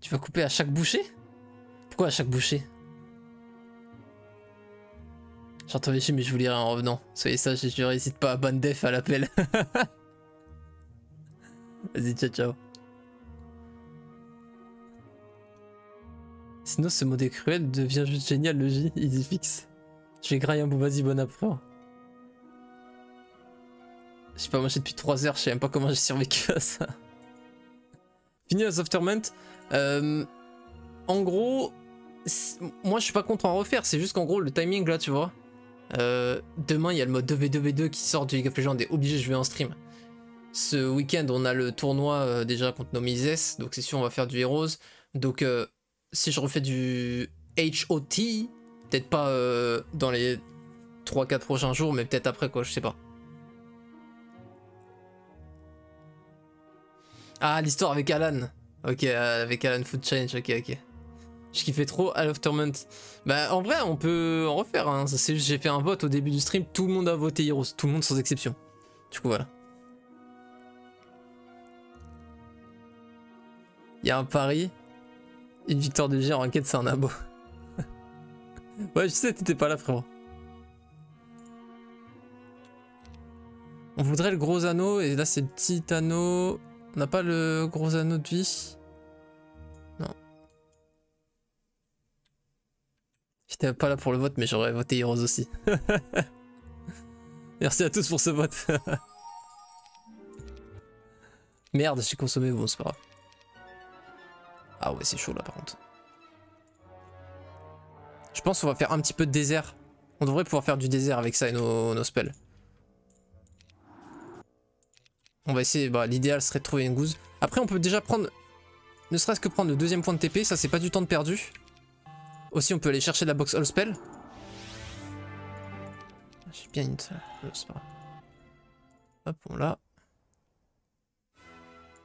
Tu vas couper à chaque bouchée? Pourquoi à chaque bouchée? J'entends les mais je vous lirai en revenant. Soyez sages, je n'hésite pas à ban def à l'appel. Vas-y, ciao, ciao. Sinon, ce mode est cruel devient juste génial, le J, easy fix. Je vais grailler un bout, vas-y, bon après. Je sais pas, moi j'ai depuis 3 heures, je sais même pas comment j'ai survécu à ça. Fini House of Torment. En gros, moi je suis pas contre en refaire, c'est juste qu'en gros, le timing là, tu vois. Demain, il y a le mode 2v2v2 qui sort du League of Legends, on est obligé de jouer en stream. Ce week-end, on a le tournoi déjà contre Nomises, donc c'est sûr, on va faire du Heroes. Donc, si je refais du HOT, peut-être pas dans les 3-4 prochains jours, mais peut-être après, quoi, je sais pas. Ah, l'histoire avec Alan. Ok, avec Alan Food Change, ok. Je kiffais trop Hall of Torment. Bah, en vrai, on peut en refaire. Hein. C'est juste, j'ai fait un vote au début du stream. Tout le monde a voté Heroes. Tout le monde sans exception. Du coup, voilà. Il y a un pari. Une victoire de G en ranked, c'est un abo. Ouais, je sais, t'étais pas là, frérot. On voudrait le gros anneau. Et là, c'est le petit anneau. On n'a pas le gros anneau de vie. Non. J'étais pas là pour le vote, mais j'aurais voté Heroes aussi. Merci à tous pour ce vote. Merde, j'ai consommé, bon, c'est pas grave. Ah ouais, c'est chaud là par contre. Je pense qu'on va faire un petit peu de désert. On devrait pouvoir faire du désert avec ça et nos spells. On va essayer, bah, l'idéal serait de trouver une gouze. Après, on peut déjà prendre, ne serait-ce que prendre le deuxième point de TP, ça c'est pas du temps de perdu. Aussi, on peut aller chercher la box all spell. J'ai bien une seule, c'est pas grave. Hop, on l'a.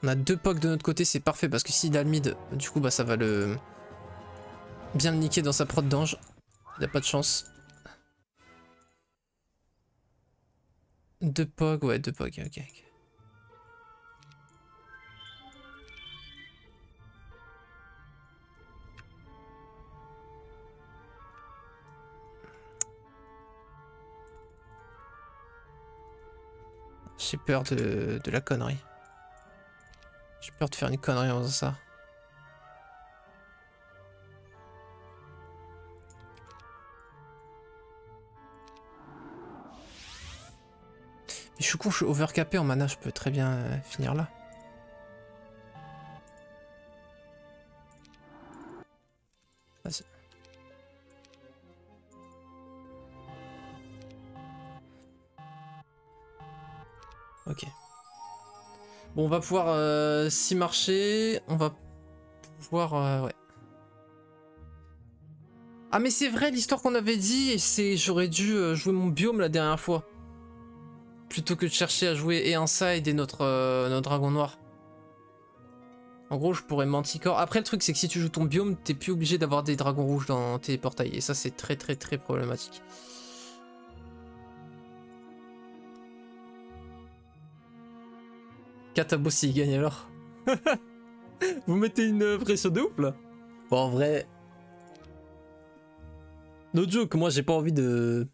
On a 2 POC de notre côté, c'est parfait parce que s'il a le mid, du coup, bah ça va le bien le niquer dans sa prod d'ange. Il a pas de chance. 2 POG, ouais, 2 POG, ok. J'ai peur de la connerie. J'ai peur de faire une connerie en faisant ça. Mais je suis con, je suis overcapé en mana, je peux très bien finir là. Vas-y. Ok. Bon, on va pouvoir s'y marcher. On va pouvoir... ouais. Ah mais c'est vrai l'histoire qu'on avait dit, et c'est j'aurais dû jouer mon biome la dernière fois. Plutôt que de chercher à jouer et Inside et notre dragon noir. En gros je pourrais Manticore. Après le truc c'est que si tu joues ton biome, t'es plus obligé d'avoir des dragons rouges dans tes portails. Et ça c'est très problématique. Katabo s'il gagne alors. Vous mettez une pression de ouf là. Bon en vrai... No joke, moi j'ai pas envie de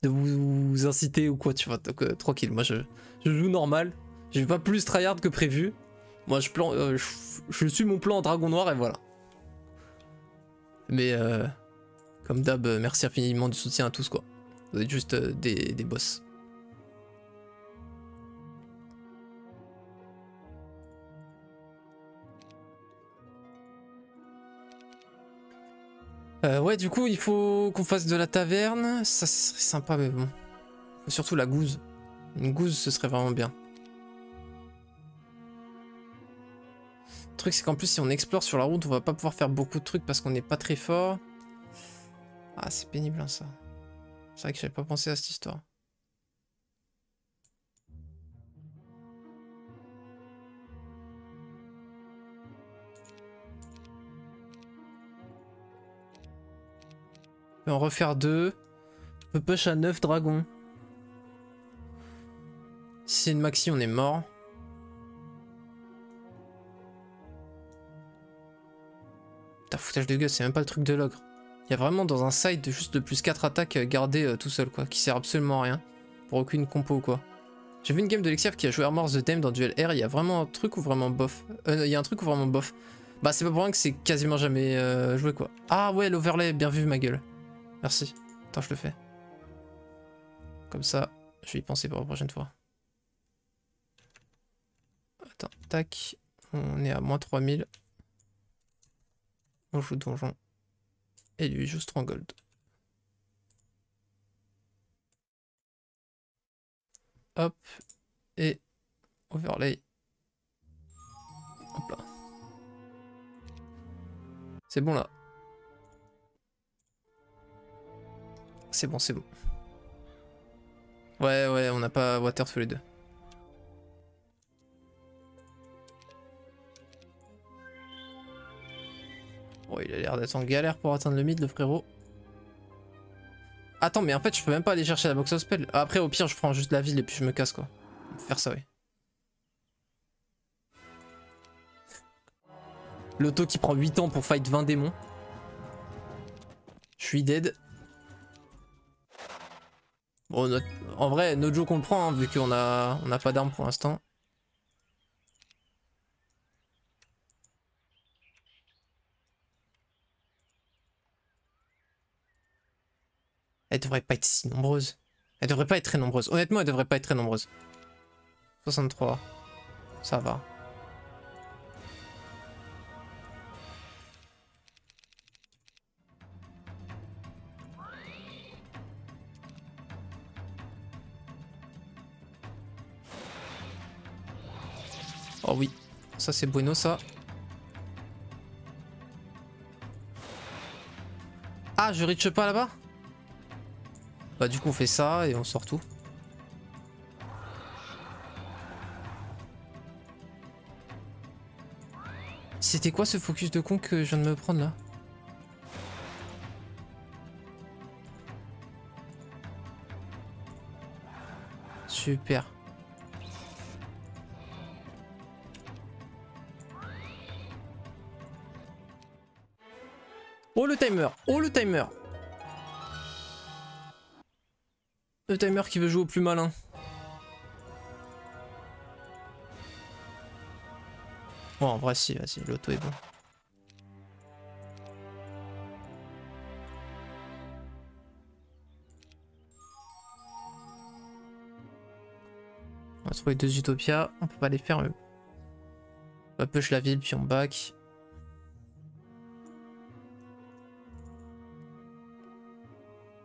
vous inciter ou quoi, tu vois, donc tranquille, moi je joue normal, je vais pas plus tryhard que prévu, moi je suis mon plan en dragon noir et voilà. Mais comme d'hab, merci infiniment du soutien à tous quoi, vous êtes juste des boss. Ouais du coup il faut qu'on fasse de la taverne, ça serait sympa mais bon, surtout la gouze, une gouze ce serait vraiment bien. Le truc c'est qu'en plus si on explore sur la route on va pas pouvoir faire beaucoup de trucs parce qu'on n'est pas très fort. Ah c'est pénible hein, ça. C'est vrai que j'avais pas pensé à cette histoire. On peut en refaire 2. On peut push à 9 dragons. Si c'est une maxi on est mort. Putain foutage de gueule, c'est même pas le truc de l'ogre. Il y a vraiment dans un side juste de plus 4 attaques gardées tout seul quoi, qui sert absolument à rien. Pour aucune compo ou quoi. J'ai vu une game de Lexiaf qui a joué Armor the Dame dans Duel R, il y a vraiment un truc ou vraiment bof. Il y a un truc ou vraiment bof. Bah c'est pas pour rien que c'est quasiment jamais joué quoi. Ah ouais l'overlay, bien vu ma gueule. Merci. Attends je le fais. Comme ça, je vais y penser pour la prochaine fois. Attends, tac. On est à moins 3000. On joue donjon. Et lui joue Stronghold. Hop. Et overlay. Hop là. C'est bon là. C'est bon, c'est bon. Ouais, ouais, on n'a pas water tous les deux. Bon, il a l'air d'être en galère pour atteindre le mid, le frérot. Attends, mais en fait, je peux même pas aller chercher la box of spell. Après, au pire, je prends juste la ville et puis je me casse, quoi. On peut faire ça, oui. L'auto qui prend 8 ans pour fight 20 démons. Je suis dead. Bon, en vrai, notre jeu qu'on le prend, hein, vu qu'on a pas d'armes pour l'instant. Elle devrait pas être si nombreuse. Elle devrait pas être très nombreuse. Honnêtement, elle devrait pas être très nombreuse. 63. Ça va. Oh oui. Ça, c'est bueno, ça. Ah, je reach pas là-bas? Bah du coup on fait ça et on sort tout. C'était quoi ce focus de con que je viens de me prendre là? Super. Oh le timer! Oh le timer! Le timer qui veut jouer au plus malin. Bon, en vrai, si, vas-y, l'auto est bon. On va trouver 2 Utopia, on peut pas les faire. On va push la ville, puis on back.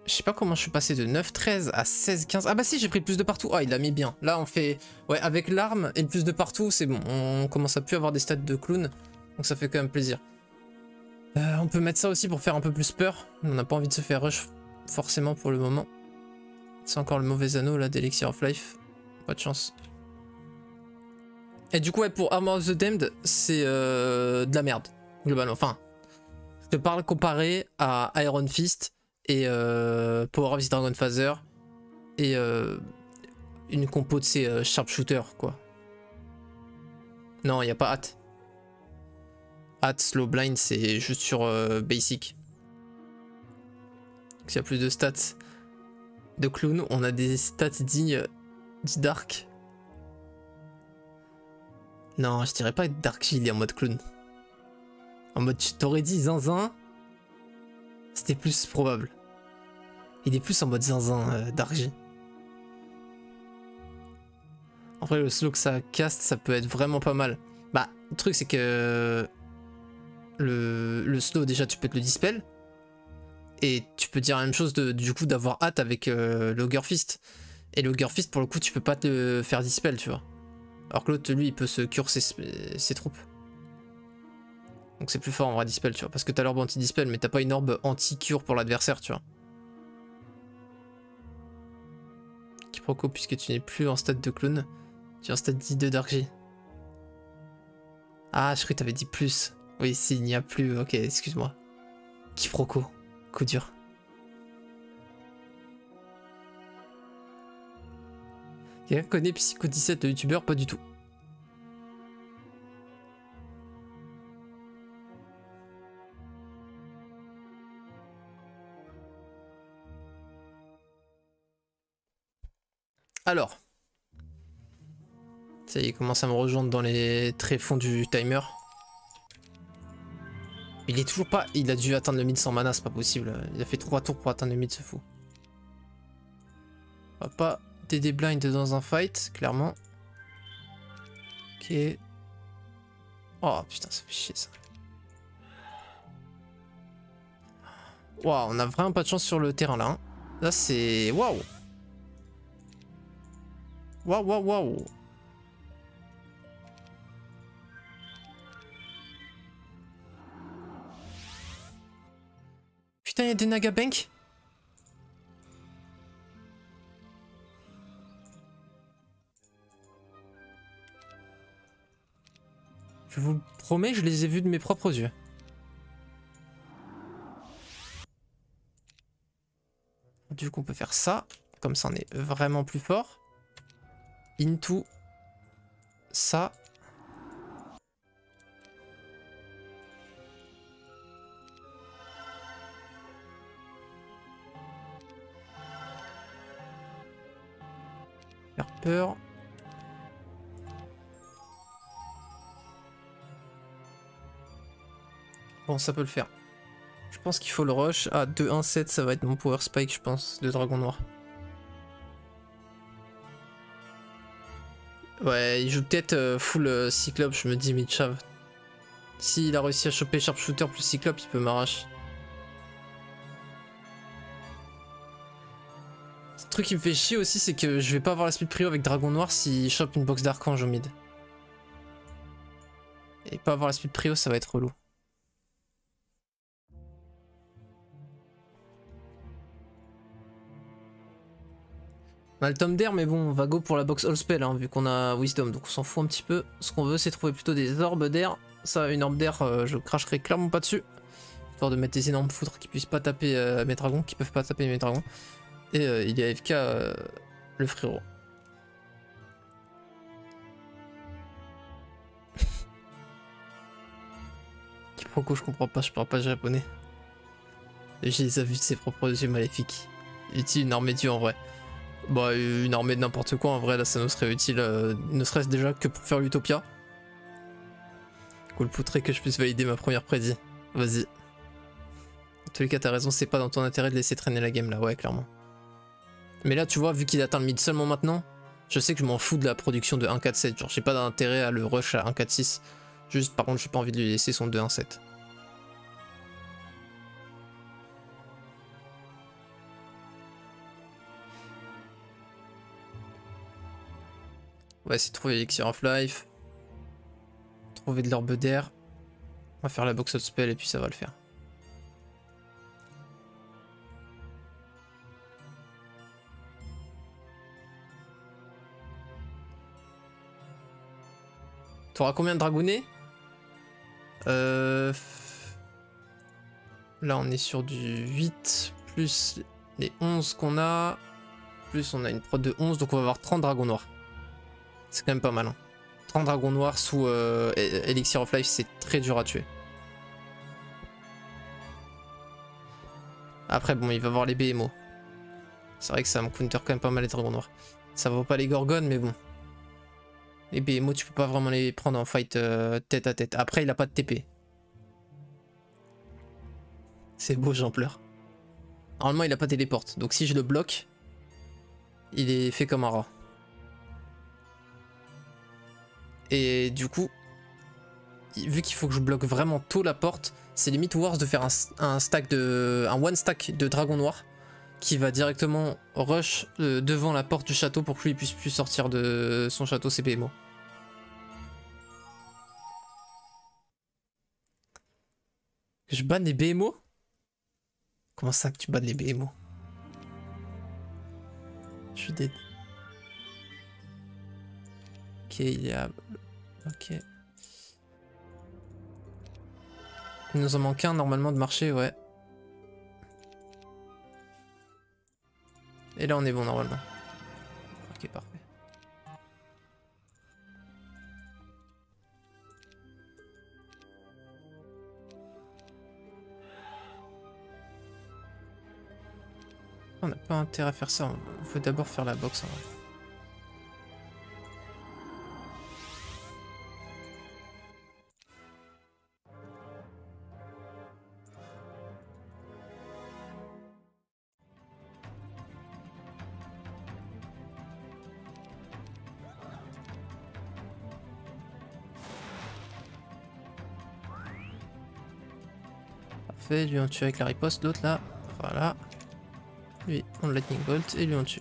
Je sais pas comment je suis passé de 9-13 à 16-15. Ah bah si, j'ai pris le plus de partout. Ah, il l'a mis bien. Là, on fait... Ouais, avec l'arme et le plus de partout, c'est bon. On commence à plus avoir des stats de clown. Donc ça fait quand même plaisir. On peut mettre ça aussi pour faire un peu plus peur. On n'a pas envie de se faire rush forcément pour le moment. C'est encore le mauvais anneau là d'Elixir of Life. Pas de chance. Et du coup, ouais, pour Armor of the Damned, c'est de la merde, globalement. Enfin, je te parle comparé à Iron Fist et Power of the Dragon Phaser et une compo de ces Sharpshooter, quoi. Non, il n'y a pas hâte. Hâte, Slow Blind, c'est juste sur Basic. S'il y a plus de stats de clown, on a des stats dignes du Dark. Non, je dirais pas Dark Shield en mode clown. En mode, tu t'aurais dit zinzin, c'était plus probable. Il est plus en mode zinzin, Dark J. En vrai, le slow que ça caste, ça peut être vraiment pas mal. Bah, le truc, c'est que le slow, déjà, tu peux te le dispel. Et tu peux dire la même chose du coup d'avoir hâte avec l'Ogre Fist. Et l'Ogre Fist, pour le coup, tu peux pas te faire dispel, tu vois. Alors que l'autre, lui, il peut se cure ses troupes. Donc c'est plus fort en vrai dispel, tu vois. Parce que t'as l'orbe anti-dispel, mais t'as pas une orbe anti-cure pour l'adversaire, tu vois. Quiproquo, puisque tu n'es plus en stade de clown. Tu es en stade 10 de Dark J. Ah, je croyais que t'avais dit plus. Oui, s'il n'y a plus. Ok, excuse-moi. Quiproquo. Coup dur. Quelqu'un connaît Psycho 17, le youtubeur? Pas du tout. Alors. Ça y est, il commence à me rejoindre dans les tréfonds du timer. Il est toujours pas... Il a dû atteindre le mid sans mana, c'est pas possible. Il a fait 3 tours pour atteindre le mid, ce fou. On va pas DD blind dans un fight, clairement. Ok. Oh putain, ça fait chier ça. Waouh, on a vraiment pas de chance sur le terrain là. Hein. Là c'est... Waouh. Waouh, waouh, waouh. Putain, il y a des Nagabank. Je vous le promets, je les ai vus de mes propres yeux. Du coup, on peut faire ça. Comme ça, on est vraiment plus fort. Into ça. Faire peur. Bon, ça peut le faire. Je pense qu'il faut le rush. Ah, 2-1-7, ça va être mon power spike, je pense, de dragon noir. Ouais, il joue peut-être full cyclope, je me dis Midchav. S'il a réussi à choper sharpshooter plus cyclope, il peut m'arracher. Le truc qui me fait chier aussi, c'est que je vais pas avoir la speed prio avec dragon noir s'il chope une box d'archange au mid. Et pas avoir la speed prio, ça va être relou. On a le tome d'air, mais bon, on va go pour la box all spell, hein, vu qu'on a wisdom, donc on s'en fout un petit peu. Ce qu'on veut, c'est trouver plutôt des orbes d'air. Ça, une orbe d'air, je cracherai clairement pas dessus. Histoire de mettre des énormes foudres qui puissent pas taper mes dragons, qui peuvent pas taper mes dragons. Et il est AFK le frérot. Poco, je comprends pas, je parle pas japonais. J'ai les avus de ses propres yeux maléfiques. Utile une armée Dieu en vrai. Bah, une armée de n'importe quoi en vrai, là ça nous serait utile, ne serait-ce déjà que pour faire l'Utopia. Cool, poutrer que je puisse valider ma première prédit. Vas-y. En tous les cas, t'as raison, c'est pas dans ton intérêt de laisser traîner la game là, ouais, clairement. Mais là, tu vois, vu qu'il atteint le mid seulement maintenant, je sais que je m'en fous de la production de 1.4.7. Genre, j'ai pas d'intérêt à le rush à 1.4.6. Juste, par contre, j'ai pas envie de lui laisser son 2.1.7. On va essayer de trouver Elixir of Life. Trouver de l'orbe d'air. On va faire la box of spell et puis ça va le faire. T'auras combien de dragounets? Là on est sur du 8 plus les 11 qu'on a. Plus on a une prod de 11, donc on va avoir 30 dragons noirs. C'est quand même pas mal. Hein. 30 dragons noirs sous Elixir of Life, c'est très dur à tuer. Après bon, il va avoir les BMO. C'est vrai que ça me counter quand même pas mal les dragons noirs. Ça vaut pas les gorgones, mais bon. Les BMO, tu peux pas vraiment les prendre en fight tête à tête. Après, il a pas de TP. C'est beau, j'en pleure. Normalement, il a pas téléporte. Donc si je le bloque, il est fait comme un rat. Et du coup, vu qu'il faut que je bloque vraiment tôt la porte, c'est limite worse de faire un one stack de dragon noir qui va directement rush devant la porte du château pour que lui puisse plus sortir de son château CPMO. Je banne les BMO? Comment ça que tu bannes les BMO? Je suis dead. Ok, il y a... Ok. Il nous en manque un normalement de marché, ouais. Et là on est bon normalement. Ok, parfait. On n'a pas intérêt à faire ça, on faut d'abord faire la boxe en vrai. Parfait, lui on tue avec la riposte, l'autre là, voilà. Lui on lightning bolt et lui on tue.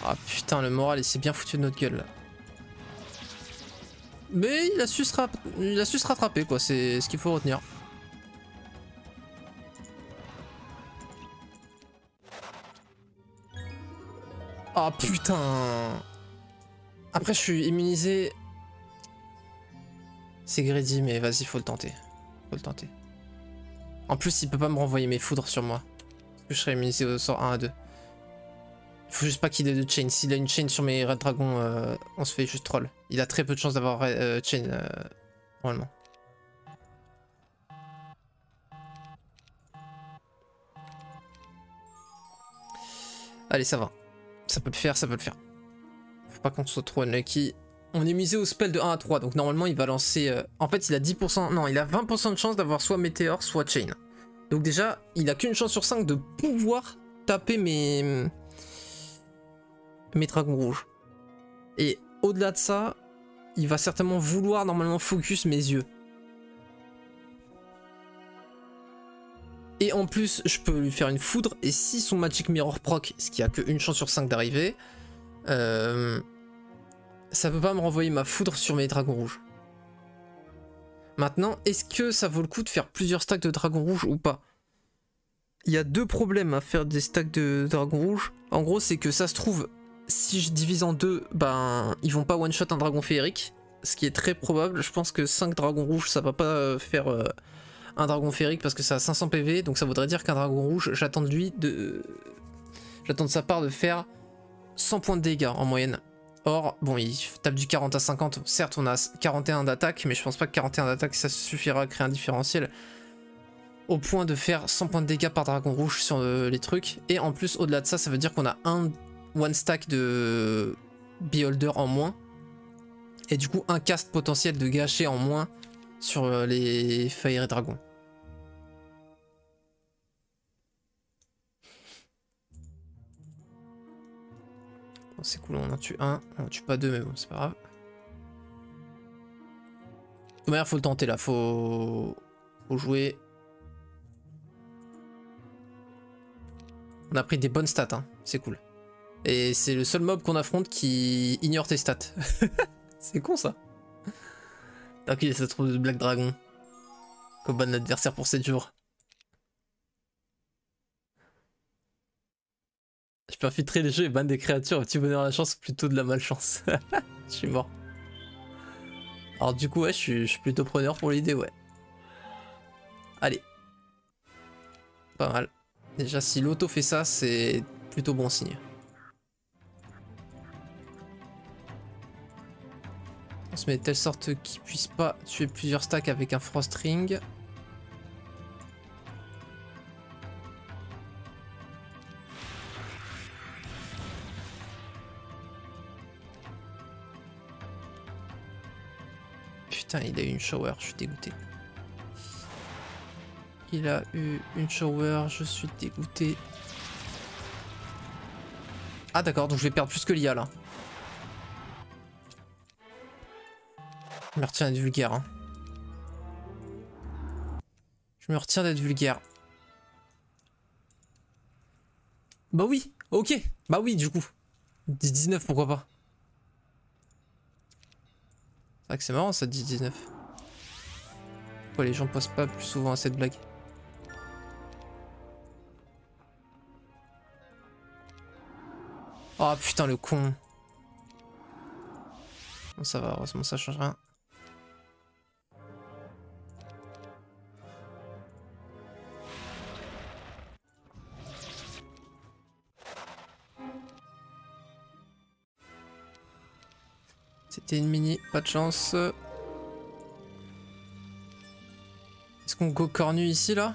Ah putain, le moral il s'est bien foutu de notre gueule là. Mais il a su se rattraper quoi, c'est ce qu'il faut retenir. Ah putain. Après je suis immunisé. C'est greedy mais vas-y faut le tenter. Faut le tenter. En plus il peut pas me renvoyer mes foudres sur moi. Parce que je serais immunisé au sort 1 à 2. Il faut juste pas qu'il ait de chain. S'il a une chain sur mes Red Dragons, on se fait juste troll. Il a très peu de chances d'avoir chain normalement. Allez, ça va. Ça peut le faire, ça peut le faire. Faut pas qu'on soit trop unlucky. On est misé au spell de 1 à 3, donc normalement il va lancer... En fait, il a 10%... Non, il a 20% de chance d'avoir soit météore, soit chain. Donc déjà, il a qu'une chance sur 5 de pouvoir taper mes dragons rouges. Et au-delà de ça, il va certainement vouloir normalement focus mes yeux. Et en plus, je peux lui faire une foudre, et si son Magic Mirror proc, ce qui a qu'une chance sur 5 d'arriver, ça peut pas me renvoyer ma foudre sur mes dragons rouges. Maintenant, est-ce que ça vaut le coup de faire plusieurs stacks de dragons rouges ou pas? Il y a deux problèmes à faire des stacks de dragons rouges. En gros, c'est que ça se trouve, si je divise en deux, ben ils vont pas one shot un dragon féerique, ce qui est très probable. Je pense que 5 dragons rouges ça va pas faire un dragon féerique parce que ça a 500 PV, donc ça voudrait dire qu'un dragon rouge, j'attends de sa part de faire 100 points de dégâts en moyenne. Or, bon, il tape du 40 à 50, certes on a 41 d'attaque, mais je pense pas que 41 d'attaque ça suffira à créer un différentiel au point de faire 100 points de dégâts par dragon rouge sur les trucs. Et en plus, au-delà de ça, ça veut dire qu'on a un one stack de Beholder en moins. Et du coup, un cast potentiel de gâcher en moins sur les Fire et Dragons. Bon, c'est cool, on en tue un. On en tue pas deux, mais bon, c'est pas grave. De toute manière, faut le tenter là. Faut jouer. On a pris des bonnes stats, hein. C'est cool. Et c'est le seul mob qu'on affronte qui ignore tes stats. C'est con ça. Ok, ça se trouve de Black Dragon. Comme bon adversaire pour 7 jours. Je peux infiltrer les jeux et ban des créatures au petit bonheur à la chance, plutôt de la malchance. Je suis mort. Alors du coup, ouais, je suis plutôt preneur pour l'idée, ouais. Allez. Pas mal. Déjà, si l'auto fait ça, c'est plutôt bon signe. On se met de telle sorte qu'il puisse pas tuer plusieurs stacks avec un Frost Ring. Putain, il a eu une shower, je suis dégoûté. Il a eu une shower, je suis dégoûté. Ah d'accord, donc je vais perdre plus que l'IA là. Je me retiens d'être vulgaire. Hein. Je me retiens d'être vulgaire. Bah oui, ok. Bah oui, du coup. 19, pourquoi pas. C'est vrai que c'est marrant ça, 19. Pourquoi les gens posent pas plus souvent à cette blague? Oh putain, le con. Bon, ça va, heureusement ça change rien. C'était une mini, pas de chance. Est-ce qu'on go cornu ici là?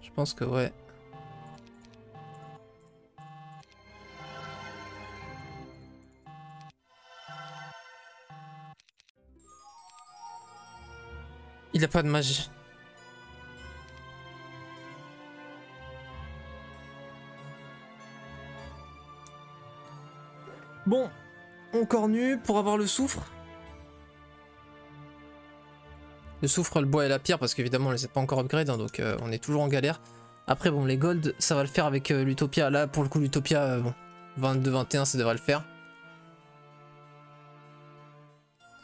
Je pense que ouais. Il a pas de magie. Bon, on cornu pour avoir le soufre. Le soufre, le bois et la pierre, parce qu'évidemment on les a pas encore upgrade, hein, donc on est toujours en galère. Après bon, les gold, ça va le faire avec l'Utopia. Là pour le coup l'Utopia, bon, 22-21 ça devrait le faire.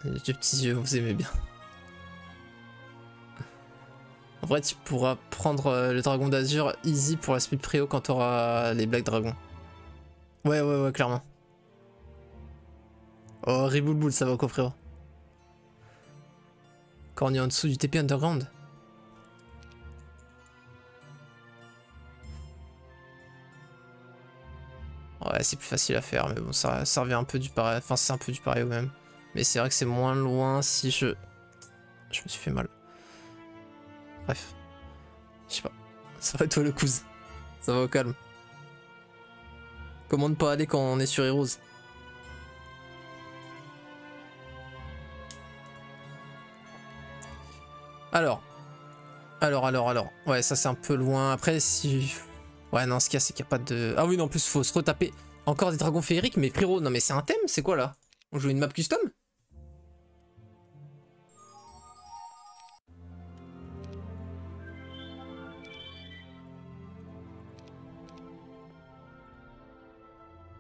Les deux petits yeux, vous aimez bien. En vrai tu pourras prendre le dragon d'azur easy pour la speed préo quand tu auras les Black Dragons. Ouais, clairement. Oh, Riboulboul, ça va quoi, frérot? Quand on est en dessous du TP Underground. Ouais, c'est plus facile à faire, mais bon, ça revient un peu du pareil. Enfin, c'est un peu du pareil au même. Mais c'est vrai que c'est moins loin si je... Je me suis fait mal. Bref. Je sais pas. Ça va toi le cousin. Ça va au calme. Comment ne pas aller quand on est sur Heroes? Alors. Ouais, ça c'est un peu loin. Après, si... Ouais, non, ce qu'il y a, c'est qu'il n'y a pas de... Ah oui, non, en plus, faut se retaper. Encore des dragons féeriques, mais frérot, non mais c'est un thème, c'est quoi là? On joue une map custom?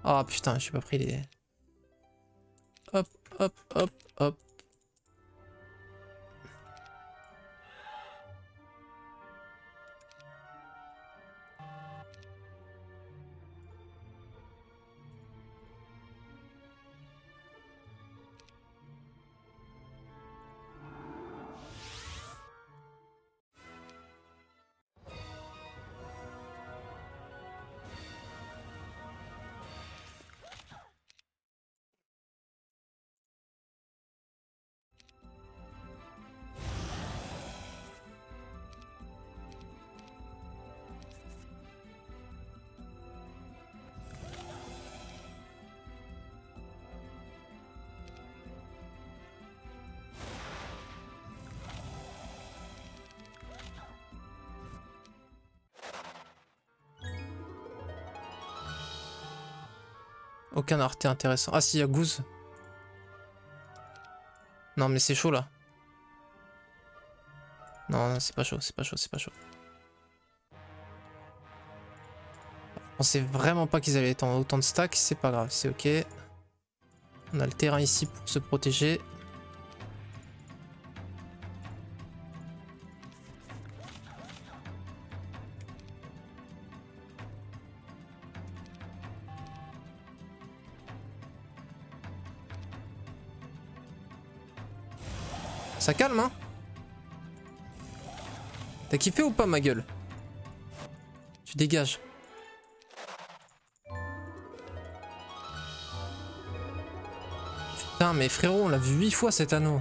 Ah putain, j'ai pas pris les... Hop, hop, hop, hop. Aucun arté intéressant. Ah si, il y a Goose. Non mais c'est chaud là. Non, non c'est pas chaud, c'est pas chaud, c'est pas chaud. Je pensais vraiment pas qu'ils allaient être en autant de stacks, c'est pas grave, c'est ok. On a le terrain ici pour se protéger. Ça calme, hein? T'as kiffé ou pas, ma gueule? Tu dégages. Putain, mais frérot, on l'a vu 8 fois cet anneau.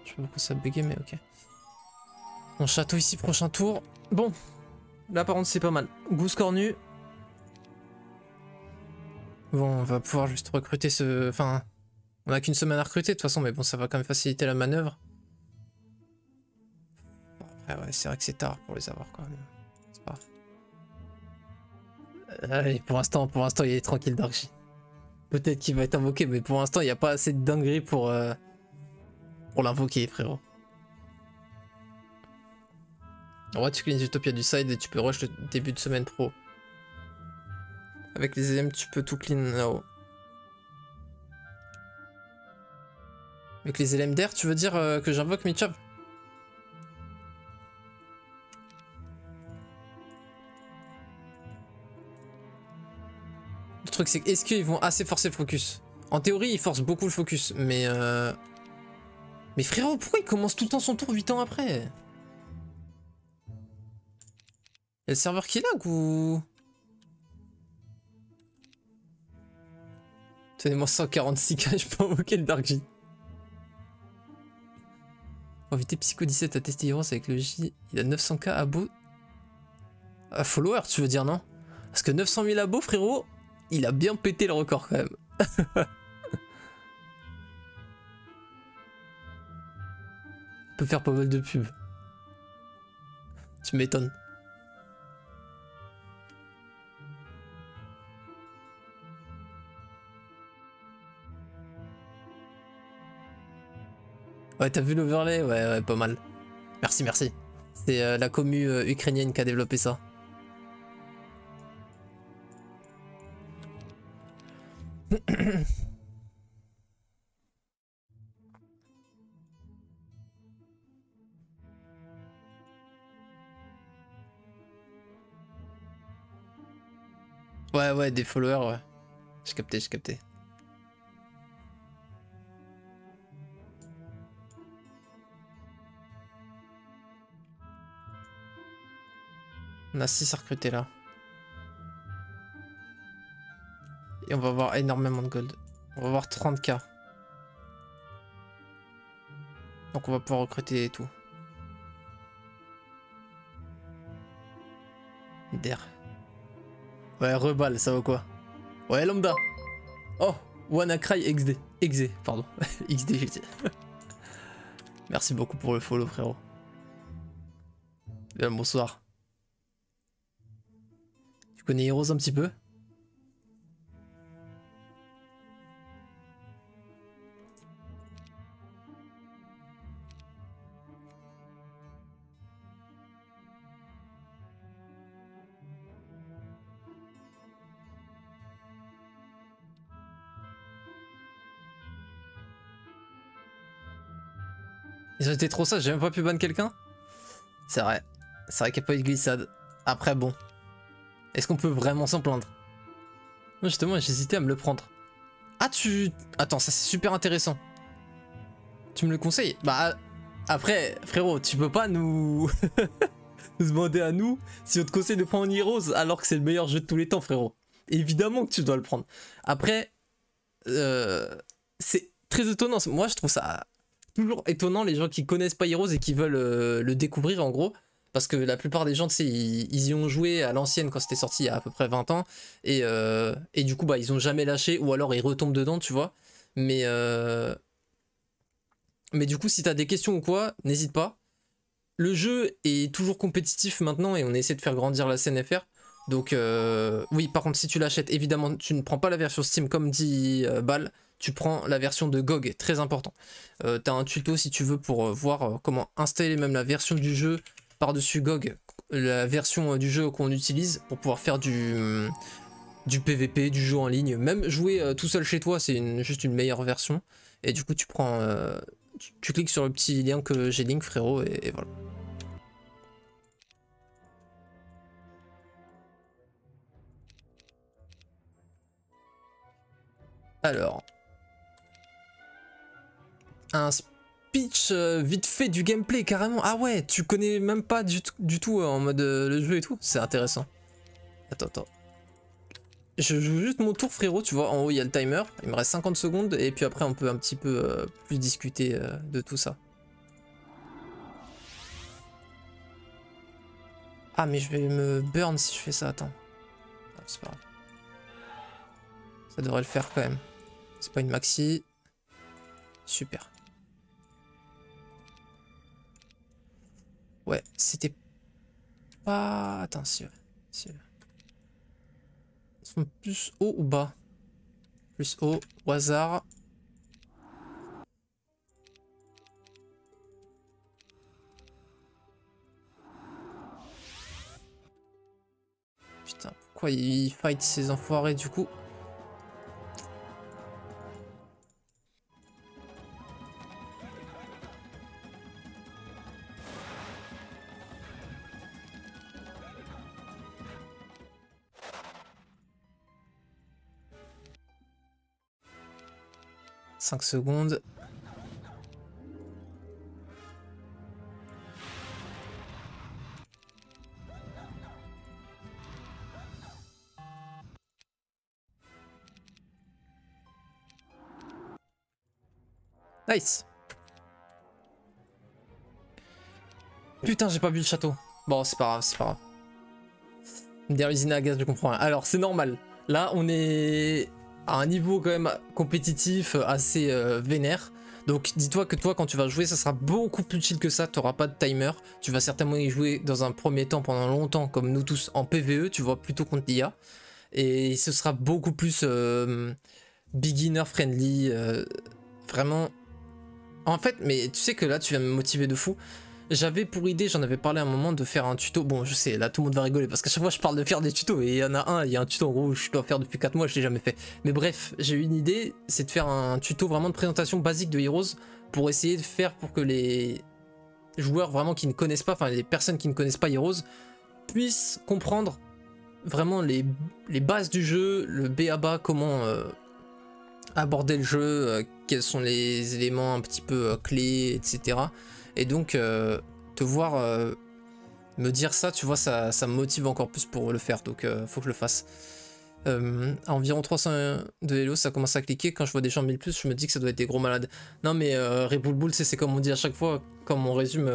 Je sais pas pourquoi ça buguait, mais ok. Mon château ici, prochain tour. Bon, là par contre c'est pas mal. Goose cornu. Bon, on va pouvoir juste recruter ce... Enfin, on a qu'une semaine à recruter de toute façon, mais bon, ça va quand même faciliter la manœuvre. Après, ouais, c'est vrai que c'est tard pour les avoir quand même. C'est pas grave. Allez, pour l'instant, il est tranquille, Darkji. Peut-être qu'il va être invoqué, mais pour l'instant, il n'y a pas assez de dinguerie pour l'invoquer, frérot. En vrai, tu cleans Utopia du side et tu peux rush le début de semaine pro. Avec les LM, tu peux tout clean là-haut. Avec les LM d'air, tu veux dire que j'invoque mes chops? Le truc, c'est est-ce qu'ils vont assez forcer le focus? En théorie, ils forcent beaucoup le focus, mais... Mais frérot, pourquoi il commence tout le temps son tour 8 ans après? Y'a le serveur qui lag ou... Tenez-moi 146k, je peux invoquer le Darkji. Faut inviter Psycho 17 à tester Heroes avec le J. Il a 900k abos. Ah, follower, tu veux dire, non? Parce que 900 000 abos, frérot, il a bien pété le record quand même. On peut faire pas mal de pubs. Tu m'étonnes. Ouais, t'as vu l'overlay? Ouais, ouais, pas mal. Merci, merci. C'est la commu ukrainienne qui a développé ça. Ouais, ouais, des followers, ouais. J'ai capté, j'ai capté. On a 6 à recruter là. Et on va avoir énormément de gold. On va avoir 30k. Donc on va pouvoir recruter et tout. Der. Ouais, reballe, ça va quoi? Ouais, lambda. Oh, WannaCry XD. XD, pardon. XD, j'ai dit. Merci beaucoup pour le follow, frérot. Bien, bonsoir. Tu connais Heroes un petit peu? Ils ont été trop sages, j'ai même pas pu ban quelqu'un? C'est vrai. C'est vrai qu'il n'y a pas eu de glissade. Après, bon. Est-ce qu'on peut vraiment s'en plaindre? Moi, justement, j'hésitais à me le prendre. Ah, tu... Attends, ça c'est super intéressant. Tu me le conseilles? Bah, après, frérot, tu peux pas nous... nous demander à nous si on te conseille de prendre Heroes alors que c'est le meilleur jeu de tous les temps, frérot. Évidemment que tu dois le prendre. Après, c'est très étonnant. Moi, je trouve ça toujours étonnant, les gens qui connaissent pas Heroes et qui veulent le découvrir, en gros. Parce que la plupart des gens, tu sais, ils y ont joué à l'ancienne quand c'était sorti il y a à peu près 20 ans. Et du coup, bah, ils ont jamais lâché, ou alors ils retombent dedans, tu vois. Mais, mais du coup, si t'as des questions ou quoi, n'hésite pas. Le jeu est toujours compétitif maintenant et on essaie de faire grandir la scène FR. Donc oui, par contre, si tu l'achètes, évidemment, tu ne prends pas la version Steam comme dit Bal, tu prends la version de GOG, très important. T'as un tuto si tu veux pour voir comment installer même la version du jeu par-dessus GOG, la version du jeu qu'on utilise pour pouvoir faire du PVP, du jeu en ligne. Même jouer tout seul chez toi, c'est juste une meilleure version. Et du coup, tu prends... tu cliques sur le petit lien que j'ai link, frérot, et voilà. Alors, un speech vite fait du gameplay carrément. Ah ouais, tu connais même pas du tout en mode le jeu et tout. C'est intéressant. Attends. Je joue juste mon tour, frérot. Tu vois, en haut il y a le timer. Il me reste 50 secondes et puis après on peut un petit peu plus discuter de tout ça. Ah mais je vais me burn si je fais ça. Attends. Ah, c'est pas grave. Ça devrait le faire quand même. C'est pas une maxi. Super. Ouais, c'était pas... Attends, si... Ils sont plus haut ou bas? Plus haut, au hasard. Putain, pourquoi ils fight ces enfoirés du coup? « 5 secondes. Nice. Putain, j'ai pas vu le château. Bon, c'est pas grave, c'est pas grave. Des usines à gaz, je comprends rien. Alors, c'est normal. Là, on est à un niveau quand même compétitif assez vénère. Donc, dis-toi que toi, quand tu vas jouer, ça sera beaucoup plus chill que ça. Tu n'auras pas de timer. Tu vas certainement y jouer dans un premier temps, pendant longtemps, comme nous tous, en PvE, tu vois, plutôt contre l'IA. Et ce sera beaucoup plus beginner friendly. Vraiment. En fait, mais tu sais que là, tu viens me motiver de fou. J'avais pour idée, j'en avais parlé à un moment de faire un tuto. Bon, je sais, là tout le monde va rigoler parce qu'à chaque fois je parle de faire des tutos et il y en a un, il y a un tuto en gros où je dois faire depuis 4 mois, je l'ai jamais fait. Mais bref, j'ai eu une idée, c'est de faire un tuto vraiment de présentation basique de Heroes pour essayer de faire pour que les joueurs vraiment qui ne connaissent pas, enfin les personnes qui ne connaissent pas Heroes puissent comprendre vraiment les bases du jeu, le b.a.-ba, comment aborder le jeu, quels sont les éléments un petit peu clés, etc. Et donc te voir me dire ça, tu vois, ça me motive encore plus pour le faire, donc faut que je le fasse. À environ 300 de Hello, ça commence à cliquer. Quand je vois des gens 1000 plus, je me dis que ça doit être des gros malades. Non mais Reboulboul, c'est comme on dit à chaque fois, comme on résume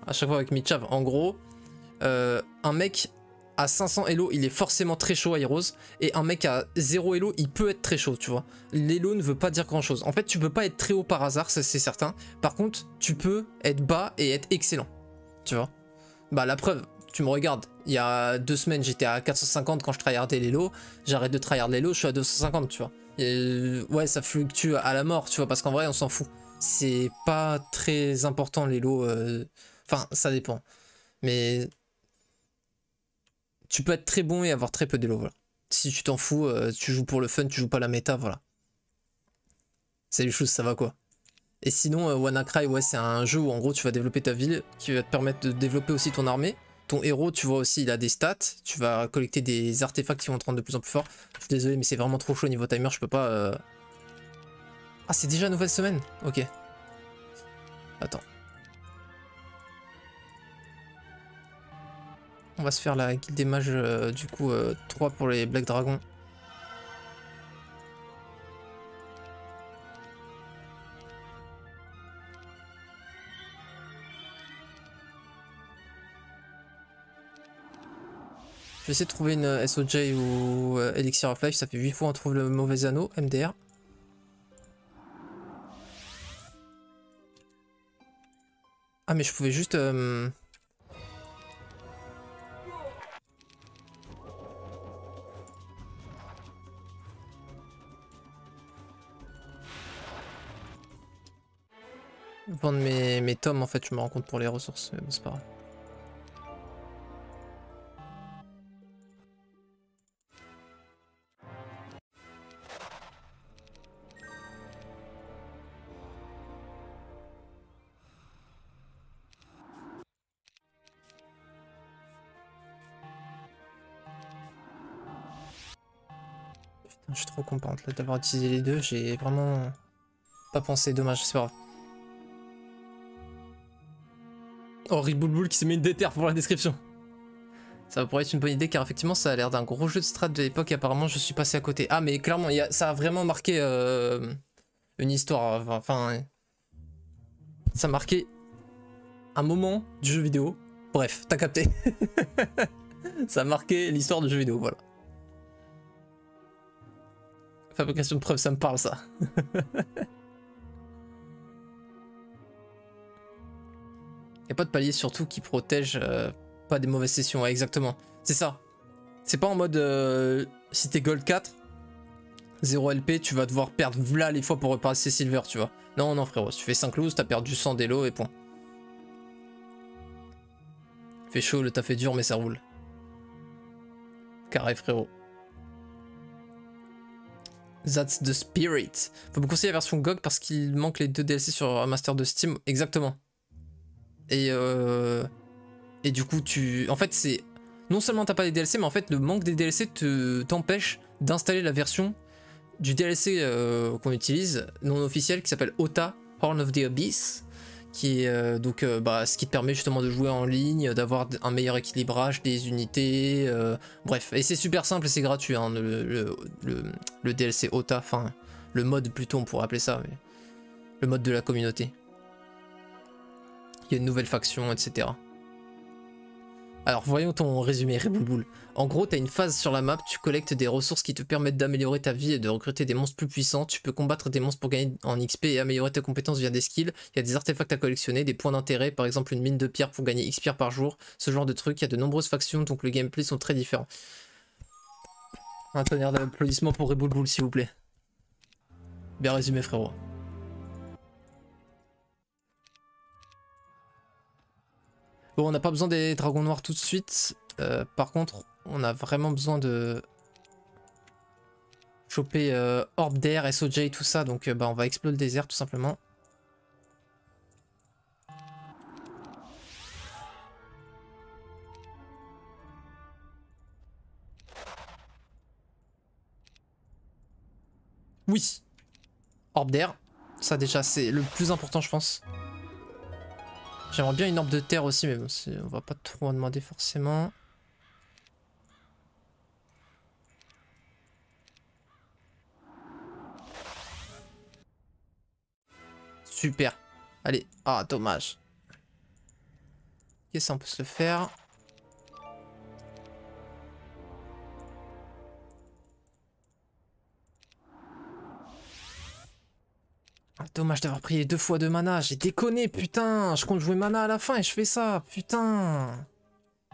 à chaque fois avec Mitchav. En gros, un mec à 500 Elo, il est forcément très chaud à Heroes, et un mec à 0 Elo, il peut être très chaud, tu vois. L'Elo ne veut pas dire grand chose. En fait, tu peux pas être très haut par hasard, ça c'est certain. Par contre, tu peux être bas et être excellent, tu vois. Bah la preuve, tu me regardes, il y a 2 semaines j'étais à 450 quand je tryhardais l'Elo, j'arrête de tryhard l'Elo, je suis à 250, tu vois. Et, ouais, ça fluctue à la mort, tu vois, parce qu'en vrai on s'en fout. C'est pas très important l'Elo, enfin ça dépend. Mais tu peux être très bon et avoir très peu d'Elo, voilà. Si tu t'en fous, tu joues pour le fun, tu joues pas la méta, voilà. Salut chose, ça va quoi? Et sinon, WannaCry, ouais, c'est un jeu où en gros tu vas développer ta ville, qui va te permettre de développer aussi ton armée. Ton héros, tu vois aussi, il a des stats. Tu vas collecter des artefacts qui vont te rendre de plus en plus fort. Je suis désolé, mais c'est vraiment trop chaud au niveau timer, je peux pas... Ah, c'est déjà nouvelle semaine? Ok. Attends. On va se faire la guilde des mages, du coup, 3 pour les Black Dragons. Je vais essayer de trouver une SOJ ou Elixir of Life, ça fait 8 fois on trouve le mauvais anneau, MDR. Ah mais je pouvais juste... vendre mes tomes en fait, je me rends compte pour les ressources, mais bon c'est pas grave. Putain, je suis trop contente là d'avoir utilisé les deux, j'ai vraiment pas pensé, dommage, c'est pas grave. Oh, Riboulboul qui s'est mis une déter pour la description. Ça pourrait être une bonne idée car effectivement ça a l'air d'un gros jeu de strat de l'époque et apparemment je suis passé à côté. Ah mais clairement ça a vraiment marqué une histoire, enfin ça a marqué un moment du jeu vidéo. Bref, t'as capté. Ça a marqué l'histoire du jeu vidéo, voilà. Fabrication de preuves, ça me parle ça. Y a pas de palier surtout qui protège pas des mauvaises sessions, ouais, exactement. C'est ça. C'est pas en mode si t'es gold 4, 0 LP, tu vas devoir perdre là les fois pour repasser silver, tu vois. Non, non frérot, si tu fais 5 loses, t'as perdu 100 d'élo et point. Fait chaud, le taf est dur mais ça roule. Carré frérot. That's the spirit. Faut me conseiller la version GOG parce qu'il manque les 2 DLC sur Master de Steam. Exactement. Et du coup, en fait, c'est... Non seulement t'as pas les DLC, mais en fait, le manque des DLC t'empêche d'installer la version du DLC qu'on utilise, non officiel, qui s'appelle OTA, Horn of the Abyss, qui est donc ce qui te permet justement de jouer en ligne, d'avoir un meilleur équilibrage des unités, bref. Et c'est super simple et c'est gratuit, hein, le DLC OTA, enfin, le mode plutôt, on pourrait appeler ça, mais le mode de la communauté. Il y a une nouvelle faction, etc. Alors voyons ton résumé, Riboulboul. En gros, tu as une phase sur la map, tu collectes des ressources qui te permettent d'améliorer ta vie et de recruter des monstres plus puissants. Tu peux combattre des monstres pour gagner en XP et améliorer tes compétences via des skills. Il y a des artefacts à collectionner, des points d'intérêt, par exemple une mine de pierre pour gagner XP par jour. Ce genre de trucs, il y a de nombreuses factions, donc le gameplay sont très différents. Un tonnerre d'applaudissements pour Riboulboul, s'il vous plaît. Bien résumé, frérot. Bon, on n'a pas besoin des dragons noirs tout de suite. Par contre, on a vraiment besoin de choper Orbe d'air, SOJ, tout ça. Donc on va explorer le désert tout simplement. Oui, Orbe d'air. Ça déjà, c'est le plus important, je pense. J'aimerais bien une orbe de terre aussi, mais bon, on va pas trop en demander forcément. Super. Allez. Ah, dommage. Ok, ça on peut se le faire. Ah, dommage d'avoir pris les 2 fois de mana. J'ai déconné, putain. Je compte jouer mana à la fin et je fais ça. Putain.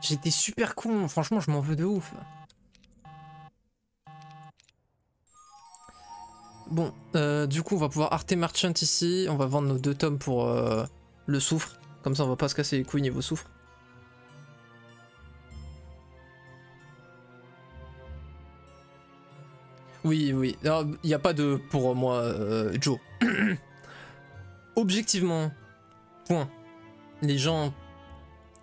J'étais super con. Franchement, je m'en veux de ouf. Bon, du coup, on va pouvoir Arte Merchant ici. On va vendre nos 2 tomes pour le soufre. Comme ça, on va pas se casser les couilles niveau soufre. Oui, oui. Il n'y a pas de pour moi, Joe. Objectivement, point. Les gens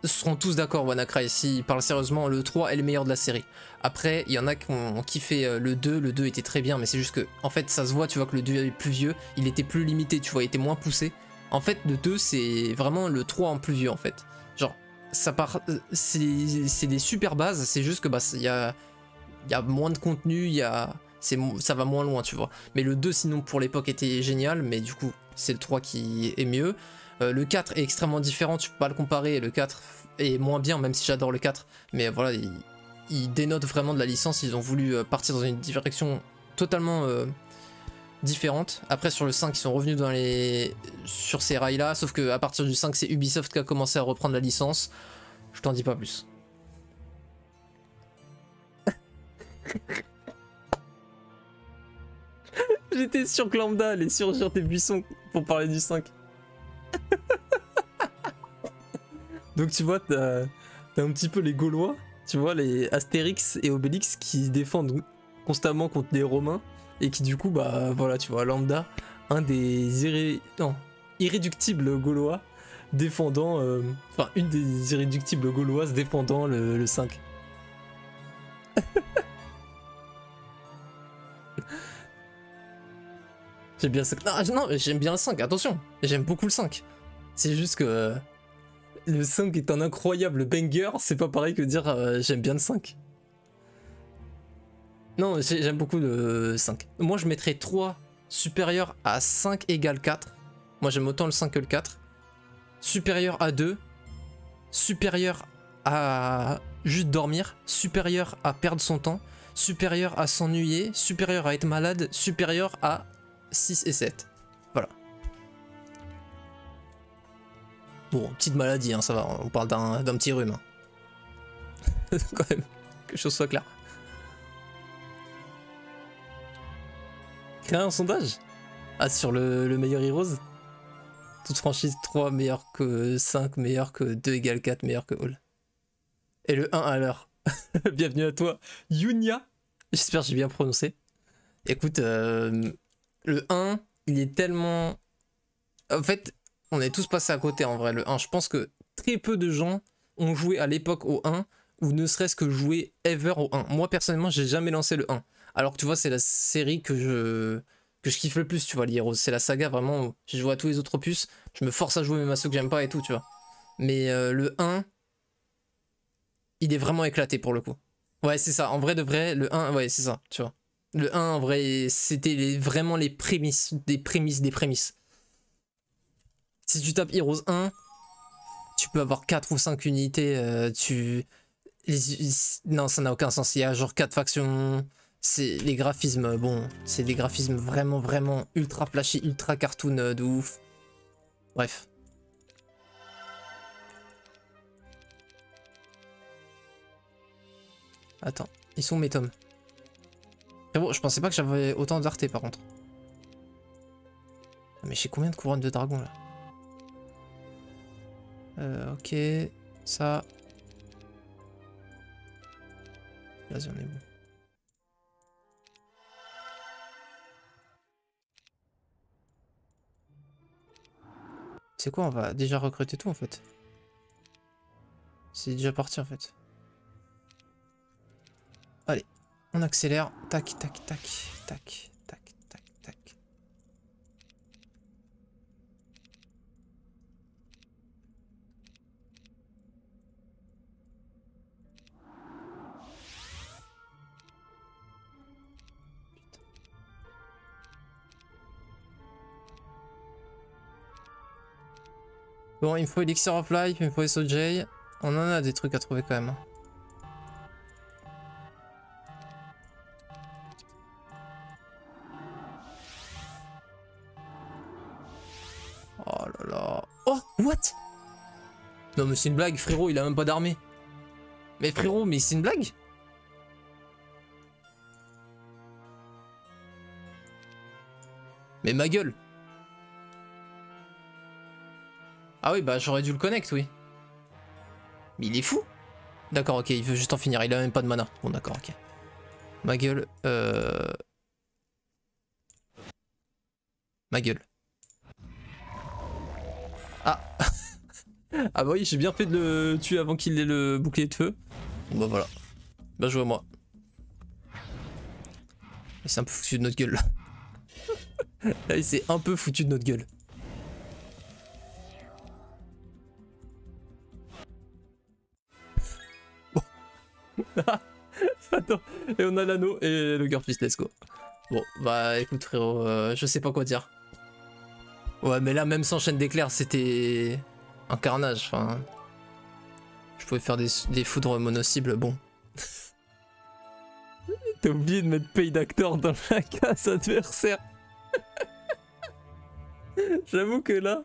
seront tous d'accord, WannaCry, s'ils parlent sérieusement, le 3 est le meilleur de la série. Après, il y en a qui ont kiffé le 2 était très bien, mais c'est juste que, en fait, ça se voit, tu vois que le 2 est plus vieux, il était plus limité, tu vois, il était moins poussé. En fait, le 2, c'est vraiment le 3 en plus vieux, en fait. Genre, ça part, c'est des super bases, c'est juste que, il y a moins de contenu, ça va moins loin, tu vois. Mais le 2, sinon, pour l'époque, était génial, mais du coup, c'est le 3 qui est mieux. Le 4 est extrêmement différent, tu peux pas le comparer, le 4 est moins bien, même si j'adore le 4, mais voilà, ils dénotent vraiment de la licence. Ils ont voulu partir dans une direction totalement différente. Après sur le 5 ils sont revenus sur ces rails là, sauf que à partir du 5 c'est Ubisoft qui a commencé à reprendre la licence. Je t'en dis pas plus. J'étais sûr que Lambda allait surgir des buissons pour parler du 5. Donc tu vois, t'as un petit peu les Gaulois, tu vois, les Astérix et Obélix qui défendent constamment contre les Romains et qui du coup, bah voilà, tu vois, Lambda, un des irréductibles Gaulois défendant, enfin une des irréductibles Gauloises défendant le 5. J'aime bien le 5. Non, j'aime bien le 5, attention, j'aime beaucoup le 5. C'est juste que le 5 est un incroyable banger, c'est pas pareil que dire j'aime bien le 5. Non, j'aime beaucoup le 5. Moi je mettrais 3 supérieur à 5 égale 4. Moi j'aime autant le 5 que le 4. Supérieur à 2. Supérieur à juste dormir. Supérieur à perdre son temps. Supérieur à s'ennuyer. Supérieur à être malade. Supérieur à 6 et 7. Voilà. Bon, petite maladie, hein, ça va, on parle d'un petit rhume. Hein. Quand même, que les choses soient claires. Créer un sondage? Ah, sur le meilleur Heroes? Toute franchise 3 meilleur que 5, meilleur que 2 égale 4, meilleur que All. Et le 1 à l'heure. Bienvenue à toi, Yunia. J'espère que j'ai bien prononcé. Écoute, le 1, il est tellement... En fait, on est tous passés à côté en vrai, le 1. Je pense que très peu de gens ont joué à l'époque au 1, ou ne serait-ce que joué ever au 1. Moi, personnellement, j'ai jamais lancé le 1. Alors que tu vois, c'est la série que je kiffe le plus, tu vois, les Heroes. C'est la saga, vraiment, j'ai joué à tous les autres opus. Je me force à jouer même à ceux que j'aime pas et tout, tu vois. Mais le 1, il est vraiment éclaté pour le coup. Ouais, c'est ça. En vrai de vrai, le 1, ouais, c'est ça, tu vois. Le 1, en vrai, c'était vraiment les prémices, des prémices, des prémices. Si tu tapes Heroes 1, tu peux avoir 4 ou 5 unités, non, ça n'a aucun sens. Il y a genre 4 factions. C'est les graphismes, bon, c'est des graphismes vraiment, vraiment ultra flashy, ultra cartoon de ouf. Bref. Attends, ils sont où mes tomes? Bon, je pensais pas que j'avais autant d'arté par contre. Mais j'ai combien de couronnes de dragon là? Ok, ça. Vas-y, on est bon. C'est quoi, on va déjà recruter tout en fait. C'est déjà parti en fait. Allez, on accélère. Tac, tac, tac, tac, tac, tac, tac. Bon, il me faut Elixir of Life, il me faut SOJ. On en a des trucs à trouver quand même. Oh là là. Oh, what? Non mais c'est une blague, frérot, il a même pas d'armée. Mais frérot, mais c'est une blague? Mais ma gueule. Ah oui, bah j'aurais dû le connect, oui. Mais il est fou. D'accord, ok, il veut juste en finir, il a même pas de mana. Bon d'accord, ok. Ma gueule, Ma gueule. Ah. Ah bah oui, j'ai bien fait de le tuer avant qu'il ait le bouclier de feu. Bon bah voilà. Bah joué à moi. Il s'est un peu foutu de notre gueule là. Là il s'est un peu foutu de notre gueule. Bon. Attends, et on a l'anneau et le Girlfist, let's go. Bon, bah écoute frérot, je sais pas quoi dire. Ouais mais là même sans chaîne d'éclair c'était un carnage, enfin... Je pouvais faire des foudres mono-cibles, bon. T'as oublié de mettre paye d'acteur dans la case adversaire. J'avoue que là...